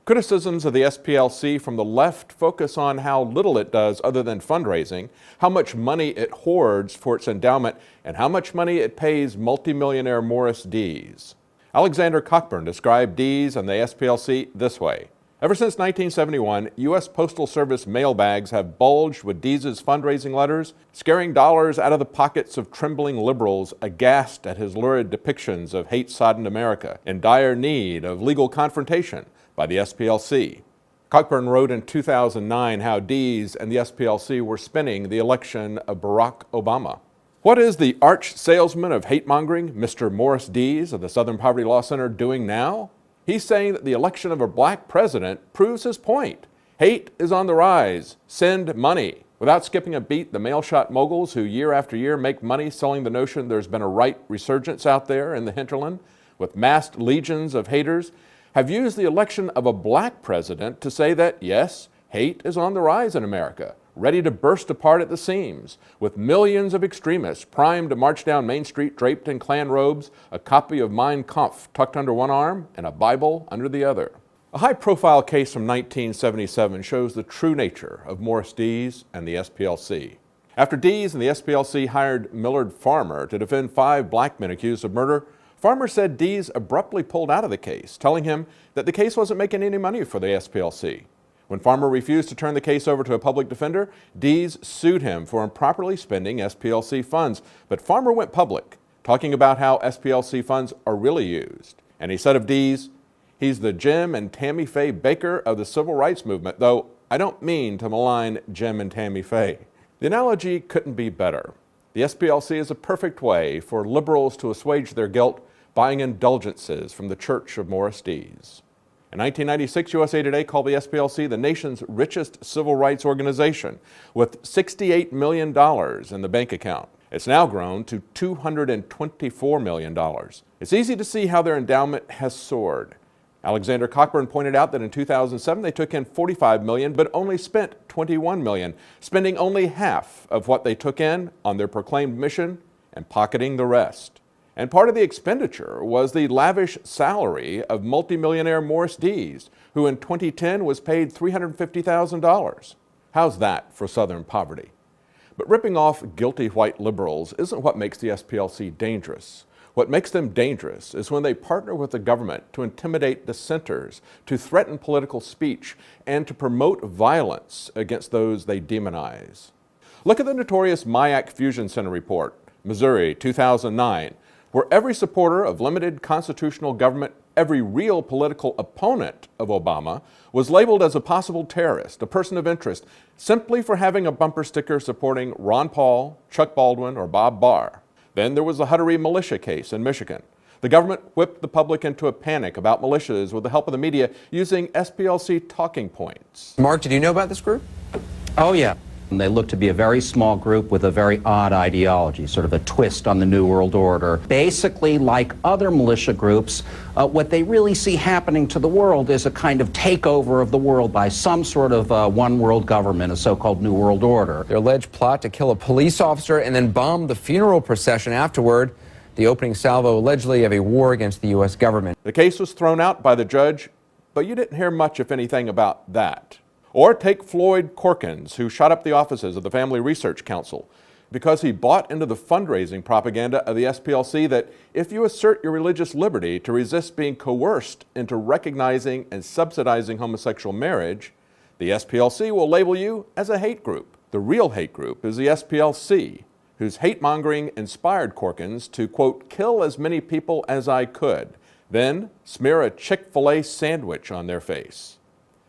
Criticisms of the SPLC from the left focus on how little it does other than fundraising, how much money it hoards for its endowment, and how much money it pays multimillionaire Morris Dees. Alexander Cockburn described Dees and the SPLC this way. Ever since 1971, U.S. Postal Service mail bags have bulged with Dees' fundraising letters, scaring dollars out of the pockets of trembling liberals aghast at his lurid depictions of hate-sodden America in dire need of legal confrontation by the SPLC. Cockburn wrote in 2009 how Dees and the SPLC were spinning the election of Barack Obama. What is the arch salesman of hate-mongering, Mr. Morris Dees of the Southern Poverty Law Center, doing now? He's saying that the election of a black president proves his point. Hate is on the rise. Send money. Without skipping a beat, the mail shot moguls who year after year make money selling the notion there's been a right resurgence out there in the hinterland with massed legions of haters have used the election of a black president to say that, yes, hate is on the rise in America, ready to burst apart at the seams, with millions of extremists primed to march down Main Street draped in Klan robes, a copy of Mein Kampf tucked under one arm and a Bible under the other. A high-profile case from 1977 shows the true nature of Morris Dees and the SPLC. After Dees and the SPLC hired Millard Farmer to defend 5 black men accused of murder, Farmer said Dees abruptly pulled out of the case, telling him that the case wasn't making any money for the SPLC. When Farmer refused to turn the case over to a public defender, Dees sued him for improperly spending SPLC funds. But Farmer went public, talking about how SPLC funds are really used. And he said of Dees, he's the Jim and Tammy Faye Baker of the civil rights movement, though I don't mean to malign Jim and Tammy Faye. The analogy couldn't be better. The SPLC is a perfect way for liberals to assuage their guilt buying indulgences from the Church of Morris Dees. In 1996, USA Today called the SPLC the nation's richest civil rights organization, with $68 million in the bank account. It's now grown to $224 million. It's easy to see how their endowment has soared. Alexander Cockburn pointed out that in 2007 they took in $45 million but only spent $21 million, spending only half of what they took in on their proclaimed mission and pocketing the rest. And part of the expenditure was the lavish salary of multimillionaire Morris Dees, who in 2010 was paid $350,000. How's that for Southern poverty? But ripping off guilty white liberals isn't what makes the SPLC dangerous. What makes them dangerous is when they partner with the government to intimidate dissenters, to threaten political speech, and to promote violence against those they demonize. Look at the notorious MIAC Fusion Center report, Missouri, 2009, where every supporter of limited constitutional government Every real political opponent of Obama was labeled as a possible terrorist, a person of interest, simply for having a bumper sticker supporting Ron Paul, Chuck Baldwin, or Bob Barr. Then there was the Huttery militia case in Michigan. The government whipped the public into a panic about militias with the help of the media using SPLC talking points. Mark, did you know about this group? Oh, yeah. And they look to be a very small group with a very odd ideology, sort of a twist on the New World Order. Basically, like other militia groups, what they really see happening to the world is a kind of takeover of the world by some sort of one world government, a so-called New World Order. Their alleged plot to kill a police officer and then bomb the funeral procession afterward. The opening salvo allegedly of a war against the U.S. government. The case was thrown out by the judge, but you didn't hear much, if anything, about that. Or take Floyd Corkins, who shot up the offices of the Family Research Council because he bought into the fundraising propaganda of the SPLC that if you assert your religious liberty to resist being coerced into recognizing and subsidizing homosexual marriage, the SPLC will label you as a hate group. The real hate group is the SPLC, whose hate-mongering inspired Corkins to, quote, kill as many people as I could, then smear a Chick-fil-A sandwich on their face.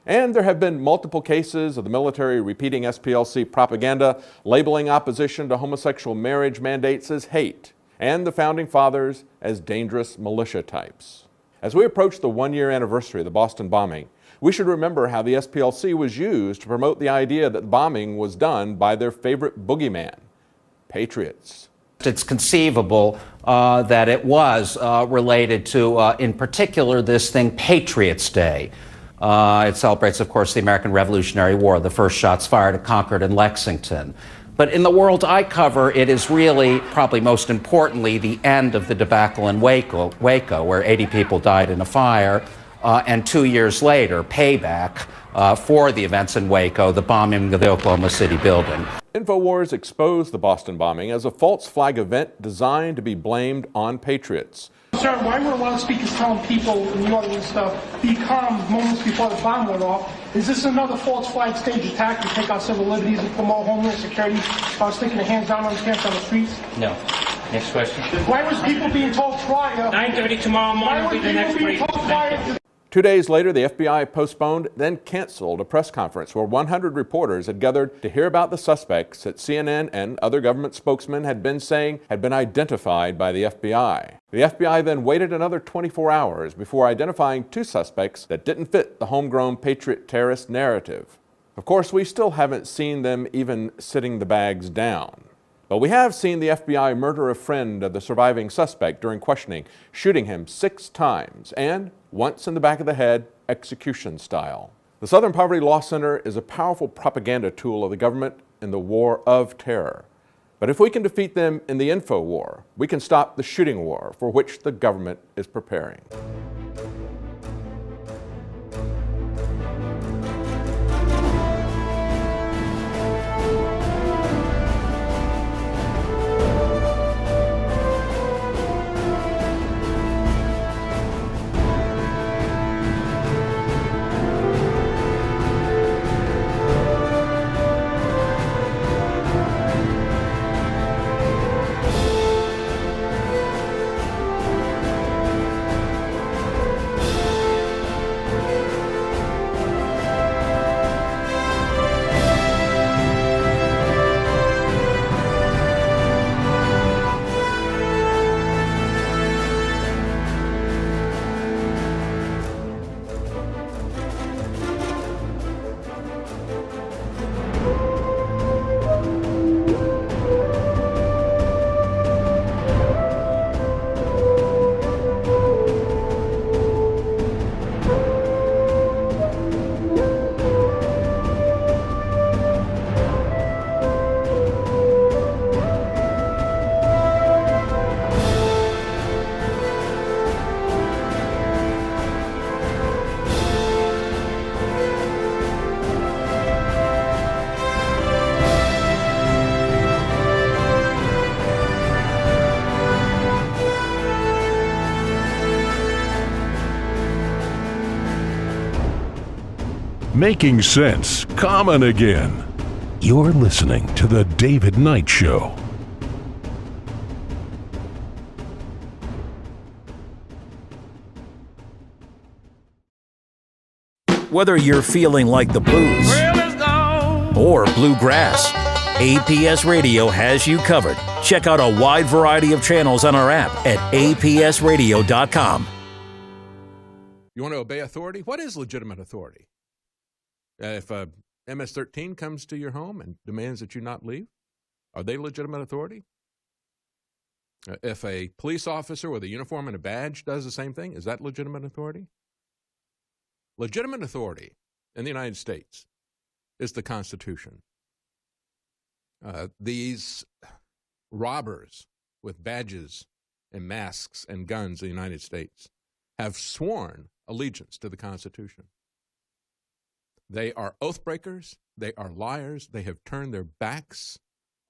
And there have been multiple cases of the military repeating SPLC propaganda, labeling opposition to homosexual marriage mandates as hate, and the Founding Fathers as dangerous militia types. As we approach the one-year anniversary of the Boston bombing, we should remember how the SPLC was used to promote the idea that the bombing was done by their favorite boogeyman, patriots. It's conceivable that it was related to, in particular, this thing, Patriots' Day. It celebrates, of course, the American Revolutionary War, the first shots fired at Concord and Lexington. But in the world I cover, it is really, probably most importantly, the end of the debacle in Waco, where 80 people died in a fire, and 2 years later, payback for the events in Waco, the bombing of the Oklahoma City building. InfoWars exposed the Boston bombing as a false flag event designed to be blamed on patriots. Sir, why were a lot of speakers telling people in the audience stuff, be calm moments before the bomb went off? Is this another false flag stage attack to take out civil liberties and promote homeland security by sticking the hands down on the camps on the streets? No. Next question. Why was people being told prior? 9:30 tomorrow morning will be the next briefing. 2 days later, the FBI postponed, then canceled a press conference where 100 reporters had gathered to hear about the suspects that CNN and other government spokesmen had been saying had been identified by the FBI. The FBI then waited another 24 hours before identifying 2 suspects that didn't fit the homegrown patriot terrorist narrative. Of course, we still haven't seen them even sitting the bags down. But we have seen the FBI murder a friend of the surviving suspect during questioning, shooting him 6 times, and once in the back of the head, execution style. The Southern Poverty Law Center is a powerful propaganda tool of the government in the war of terror. But if we can defeat them in the info war, we can stop the shooting war for which the government is preparing. Making sense common again. You're listening to The David Knight Show. Whether you're feeling like the blues or bluegrass, APS Radio has you covered. Check out a wide variety of channels on our app at apsradio.com. You want to obey authority? What is legitimate authority? If a MS-13 comes to your home and demands that you not leave, are they legitimate authority? If a police officer with a uniform and a badge does the same thing, is that legitimate authority? Legitimate authority in the United States is the Constitution. These robbers with badges and masks and guns in the United States have sworn allegiance to the Constitution. They are oath breakers. They are liars. They have turned their backs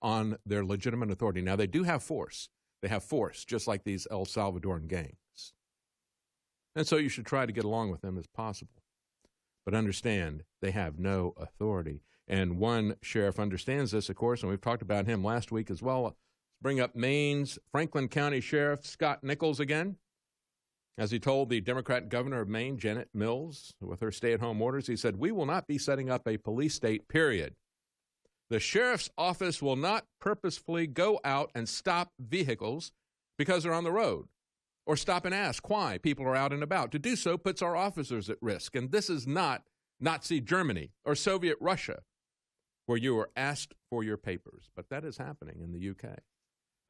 on their legitimate authority. Now, they do have force. They have force, just like these El Salvadoran gangs. And so you should try to get along with them as possible. But understand, they have no authority. And one sheriff understands this, of course, and we've talked about him last week as well. Let's bring up Maine's Franklin County Sheriff Scott Nichols again. As he told the Democrat governor of Maine, Janet Mills, with her stay-at-home orders, he said, "We will not be setting up a police state, period. The sheriff's office will not purposefully go out and stop vehicles because they're on the road, or stop and ask why people are out and about. To do so puts our officers at risk. And this is not Nazi Germany or Soviet Russia, where you are asked for your papers." But that is happening in the UK.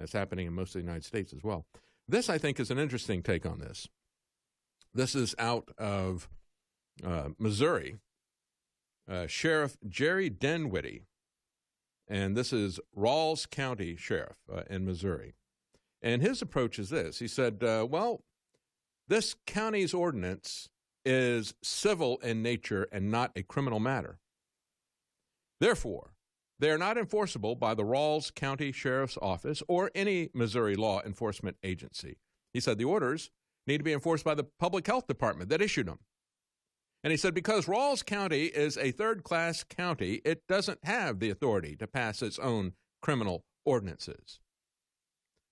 That's happening in most of the United States as well. This, I think, is an interesting take on this. This is out of Missouri. Sheriff Jerry Dinwiddie, and this is Rawls County Sheriff in Missouri. And his approach is this. He said, well, this county's ordinance is civil in nature and not a criminal matter. Therefore, they are not enforceable by the Rawls County Sheriff's Office or any Missouri law enforcement agency. He said the orders need to be enforced by the Public Health Department that issued them. And he said because Rawls County is a third-class county, it doesn't have the authority to pass its own criminal ordinances.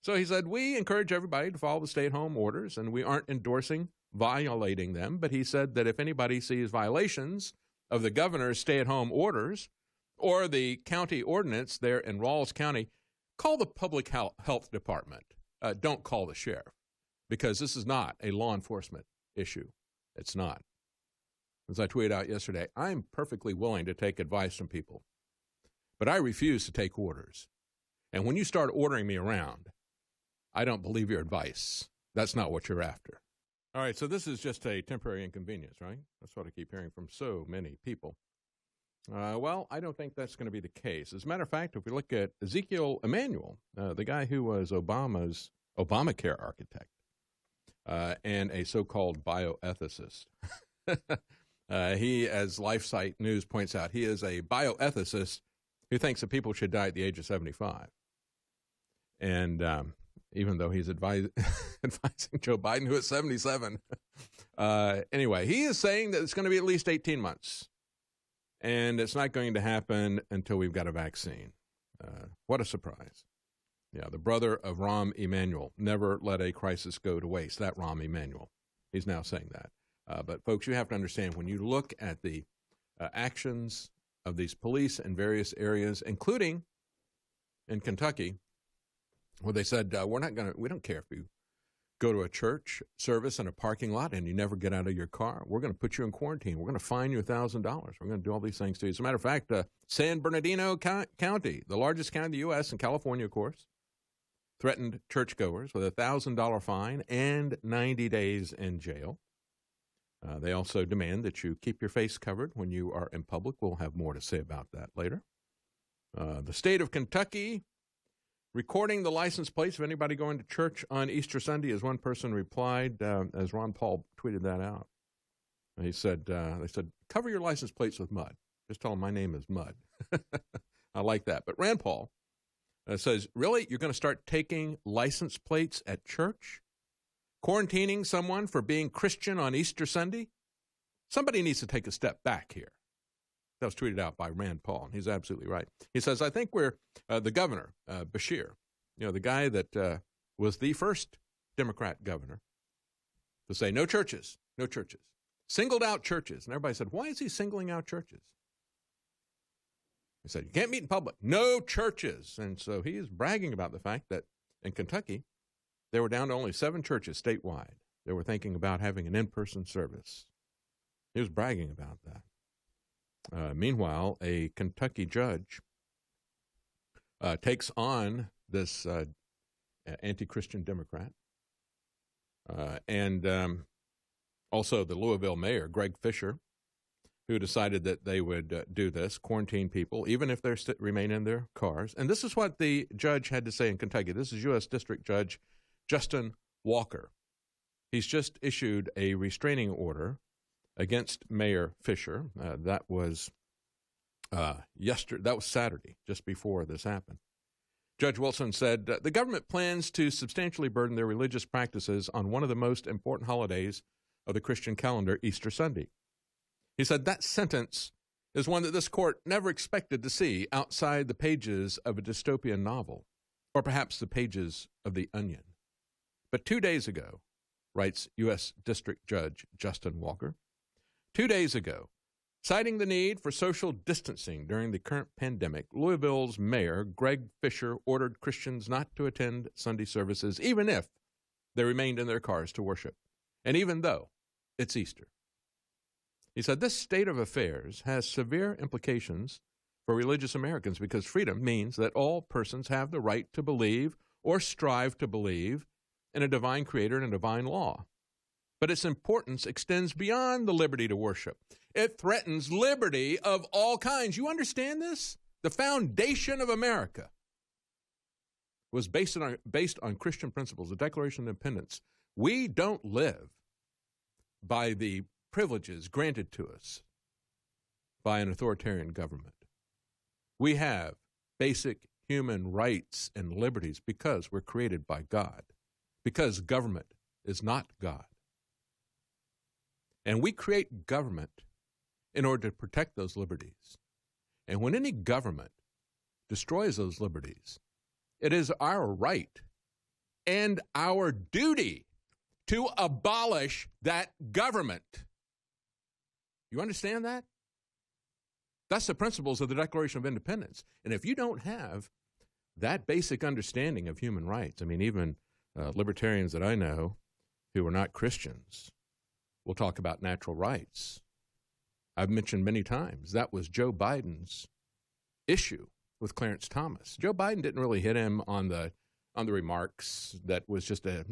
So he said, we encourage everybody to follow the stay-at-home orders, and we aren't endorsing violating them. But he said that if anybody sees violations of the governor's stay-at-home orders or the county ordinance there in Rawls County, call the Public Health Department. Don't call the sheriff, because this is not a law enforcement issue. It's not. As I tweeted out yesterday, I'm perfectly willing to take advice from people, but I refuse to take orders. And when you start ordering me around, I don't believe your advice. That's not what you're after. All right, so this is just a temporary inconvenience, right? That's what I keep hearing from so many people. Well, I don't think that's going to be the case. As a matter of fact, if we look at Ezekiel Emanuel, the guy who was Obama's Obamacare architect and a so-called bioethicist, he, as LifeSite News points out, he is a bioethicist who thinks that people should die at the age of 75. And even though he's advising Joe Biden, who is 77. Anyway, he is saying that it's going to be at least 18 months. And it's not going to happen until we've got a vaccine. What a surprise. Yeah, the brother of Rahm Emanuel, never let a crisis go to waste. That Rahm Emanuel. He's now saying that. But, folks, you have to understand, when you look at the actions of these police in various areas, including in Kentucky, where they said, we don't care if you go to a church service in a parking lot and you never get out of your car. We're going to put you in quarantine. We're going to fine you $1,000. We're going to do all these things to you. As a matter of fact, San Bernardino County, the largest county in the U.S. and California, of course, threatened churchgoers with a $1,000 fine and 90 days in jail. They also demand that you keep your face covered when you are in public. We'll have more to say about that later. The state of Kentucky recording the license plates of anybody going to church on Easter Sunday, as one person replied, as Ron Paul tweeted that out. He said, they said, cover your license plates with mud. Just tell them my name is Mud. I like that. But Rand Paul says, really? You're going to start taking license plates at church? Quarantining someone for being Christian on Easter Sunday? Somebody needs to take a step back here. That was tweeted out by Rand Paul, and he's absolutely right. He says, I think we're the governor, Bashir, the guy that was the first Democrat governor to say no churches, no churches. singled out churches. And everybody said, why is he singling out churches? He said, you can't meet in public. No churches. And so he is bragging about the fact that in Kentucky, they were down to only 7 churches statewide. They were thinking about having an in-person service. He was bragging about that. Meanwhile, a Kentucky judge takes on this anti-Christian Democrat and also the Louisville mayor, Greg Fisher, who decided that they would do this, quarantine people, even if they remain in their cars. And this is what the judge had to say in Kentucky. This is U.S. District Judge Justin Walker. He's just issued a restraining order against Mayor Fisher. That was yesterday. That was Saturday, just before this happened. Judge Wilson said, the government plans to substantially burden their religious practices on one of the most important holidays of the Christian calendar, Easter Sunday. He said that sentence is one that this court never expected to see outside the pages of a dystopian novel, or perhaps the pages of The Onion. But 2 days ago, writes U.S. District Judge Justin Walker, 2 days ago, citing the need for social distancing during the current pandemic, Louisville's mayor, Greg Fisher, ordered Christians not to attend Sunday services, even if they remained in their cars to worship, and even though it's Easter. He said this state of affairs has severe implications for religious Americans because freedom means that all persons have the right to believe or strive to believe in a divine creator and a divine law. But its importance extends beyond the liberty to worship. It threatens liberty of all kinds. You understand this? The foundation of America was based on Christian principles, the Declaration of Independence. We don't live by the privileges granted to us by an authoritarian government. We have basic human rights and liberties because we're created by God, because government is not God. And we create government in order to protect those liberties. And when any government destroys those liberties, it is our right and our duty to abolish that government. You understand that? That's the principles of the Declaration of Independence. And if you don't have that basic understanding of human rights, I mean, even libertarians that I know who are not Christians will talk about natural rights. I've mentioned many times that was Joe Biden's issue with Clarence Thomas. Joe Biden didn't really hit him on the remarks that was just that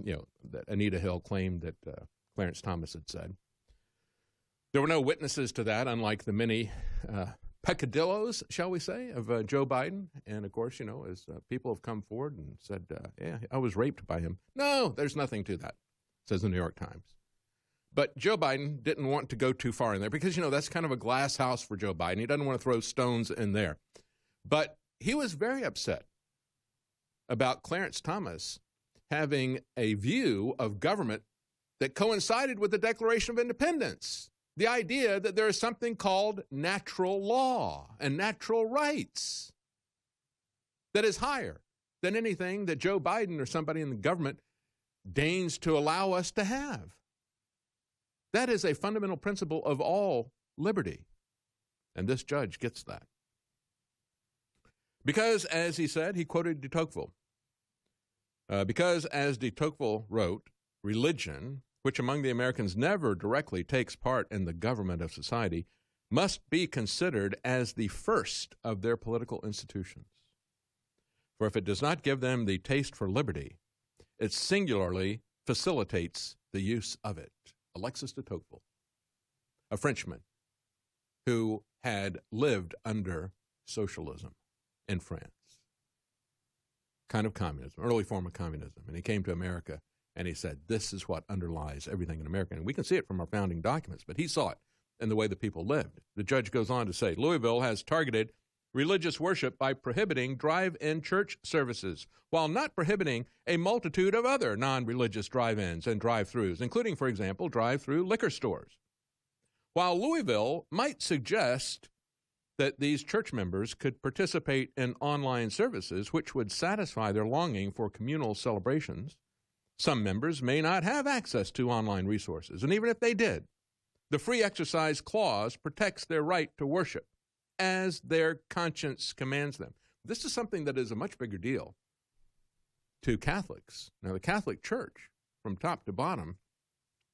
Anita Hill claimed that Clarence Thomas had said. There were no witnesses to that, unlike the many peccadillos, shall we say, of Joe Biden. And, of course, as people have come forward and said, yeah, I was raped by him. No, there's nothing to that, says the New York Times. But Joe Biden didn't want to go too far in there because, that's kind of a glass house for Joe Biden. He doesn't want to throw stones in there. But he was very upset about Clarence Thomas having a view of government that coincided with the Declaration of Independence. The idea that there is something called natural law and natural rights that is higher than anything that Joe Biden or somebody in the government deigns to allow us to have. That is a fundamental principle of all liberty. And this judge gets that. Because, as he said, he quoted de Tocqueville. Because, as de Tocqueville wrote, religion, which among the Americans never directly takes part in the government of society, must be considered as the first of their political institutions. For if it does not give them the taste for liberty, it singularly facilitates the use of it. Alexis de Tocqueville, a Frenchman who had lived under socialism in France, kind of communism, early form of communism. And he came to America and he said, this is what underlies everything in America. And we can see it from our founding documents, but he saw it in the way the people lived. The judge goes on to say, Louisville has targeted religious worship by prohibiting drive-in church services, while not prohibiting a multitude of other non-religious drive-ins and drive-thrus, including, for example, drive-through liquor stores. While Louisville might suggest that these church members could participate in online services which would satisfy their longing for communal celebrations, some members may not have access to online resources, and even if they did, The free exercise clause protects their right to worship as their conscience commands them. This is something that is a much bigger deal to Catholics. Now, the Catholic Church, from top to bottom,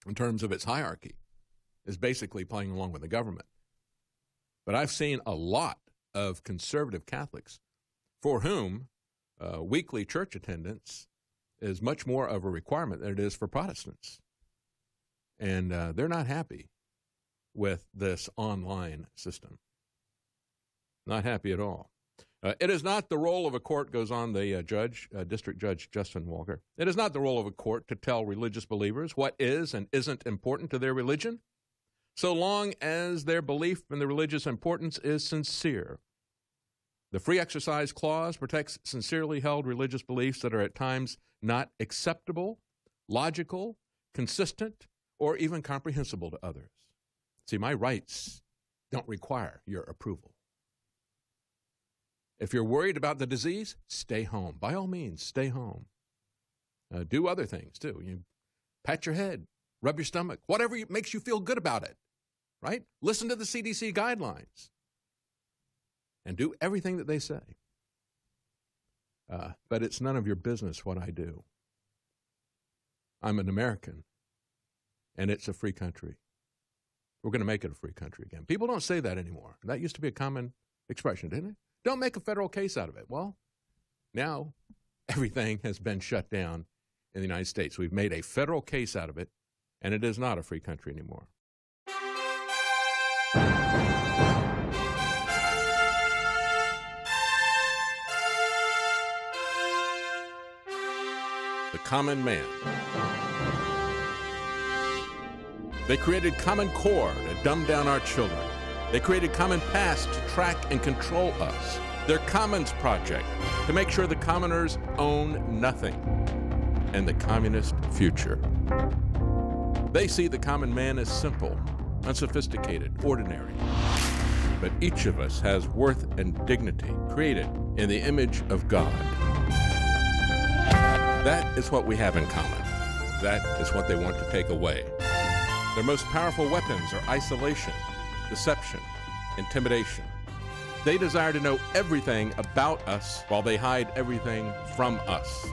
in terms of its hierarchy, is basically playing along with the government. But I've seen a lot of conservative Catholics for whom weekly church attendance is much more of a requirement than it is for Protestants. And they're not happy with this online system. Not happy at all. It is not the role of a court, goes on the District Judge Justin Walker, it is not the role of a court to tell religious believers what is and isn't important to their religion, so long as their belief in the religious importance is sincere. The free exercise clause protects sincerely held religious beliefs that are at times not acceptable, logical, consistent, or even comprehensible to others. See, my rights don't require your approval. If you're worried about the disease, stay home. By all means, stay home. Do other things, too. You pat your head, rub your stomach, whatever makes you feel good about it, right? Listen to the CDC guidelines and do everything that they say. But it's none of your business what I do. I'm an American, and it's a free country. We're going to make it a free country again. People don't say that anymore. That used to be a common expression, didn't it? Don't make a federal case out of it. Well, now everything has been shut down in the United States. We've made a federal case out of it, and it is not a free country anymore. The common man. They created Common Core to dumb down our children. They created Common Pass to track and control us. Their Commons Project to make sure the commoners own nothing. And the communist future. They see the common man as simple, unsophisticated, ordinary. But each of us has worth and dignity created in the image of God. That is what we have in common. That is what they want to take away. Their most powerful weapons are isolation, deception, intimidation. They desire to know everything about us while they hide everything from us.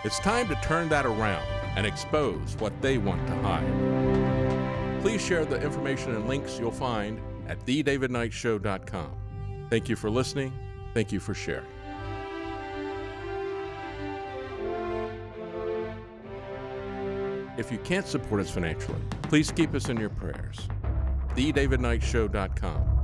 It's time to turn that around and expose what they want to hide. Please share the information and links you'll find at thedavidknightshow.com. Thank you for listening. Thank you for sharing. If you can't support us financially, please keep us in your prayers. thedavidknightshow.com.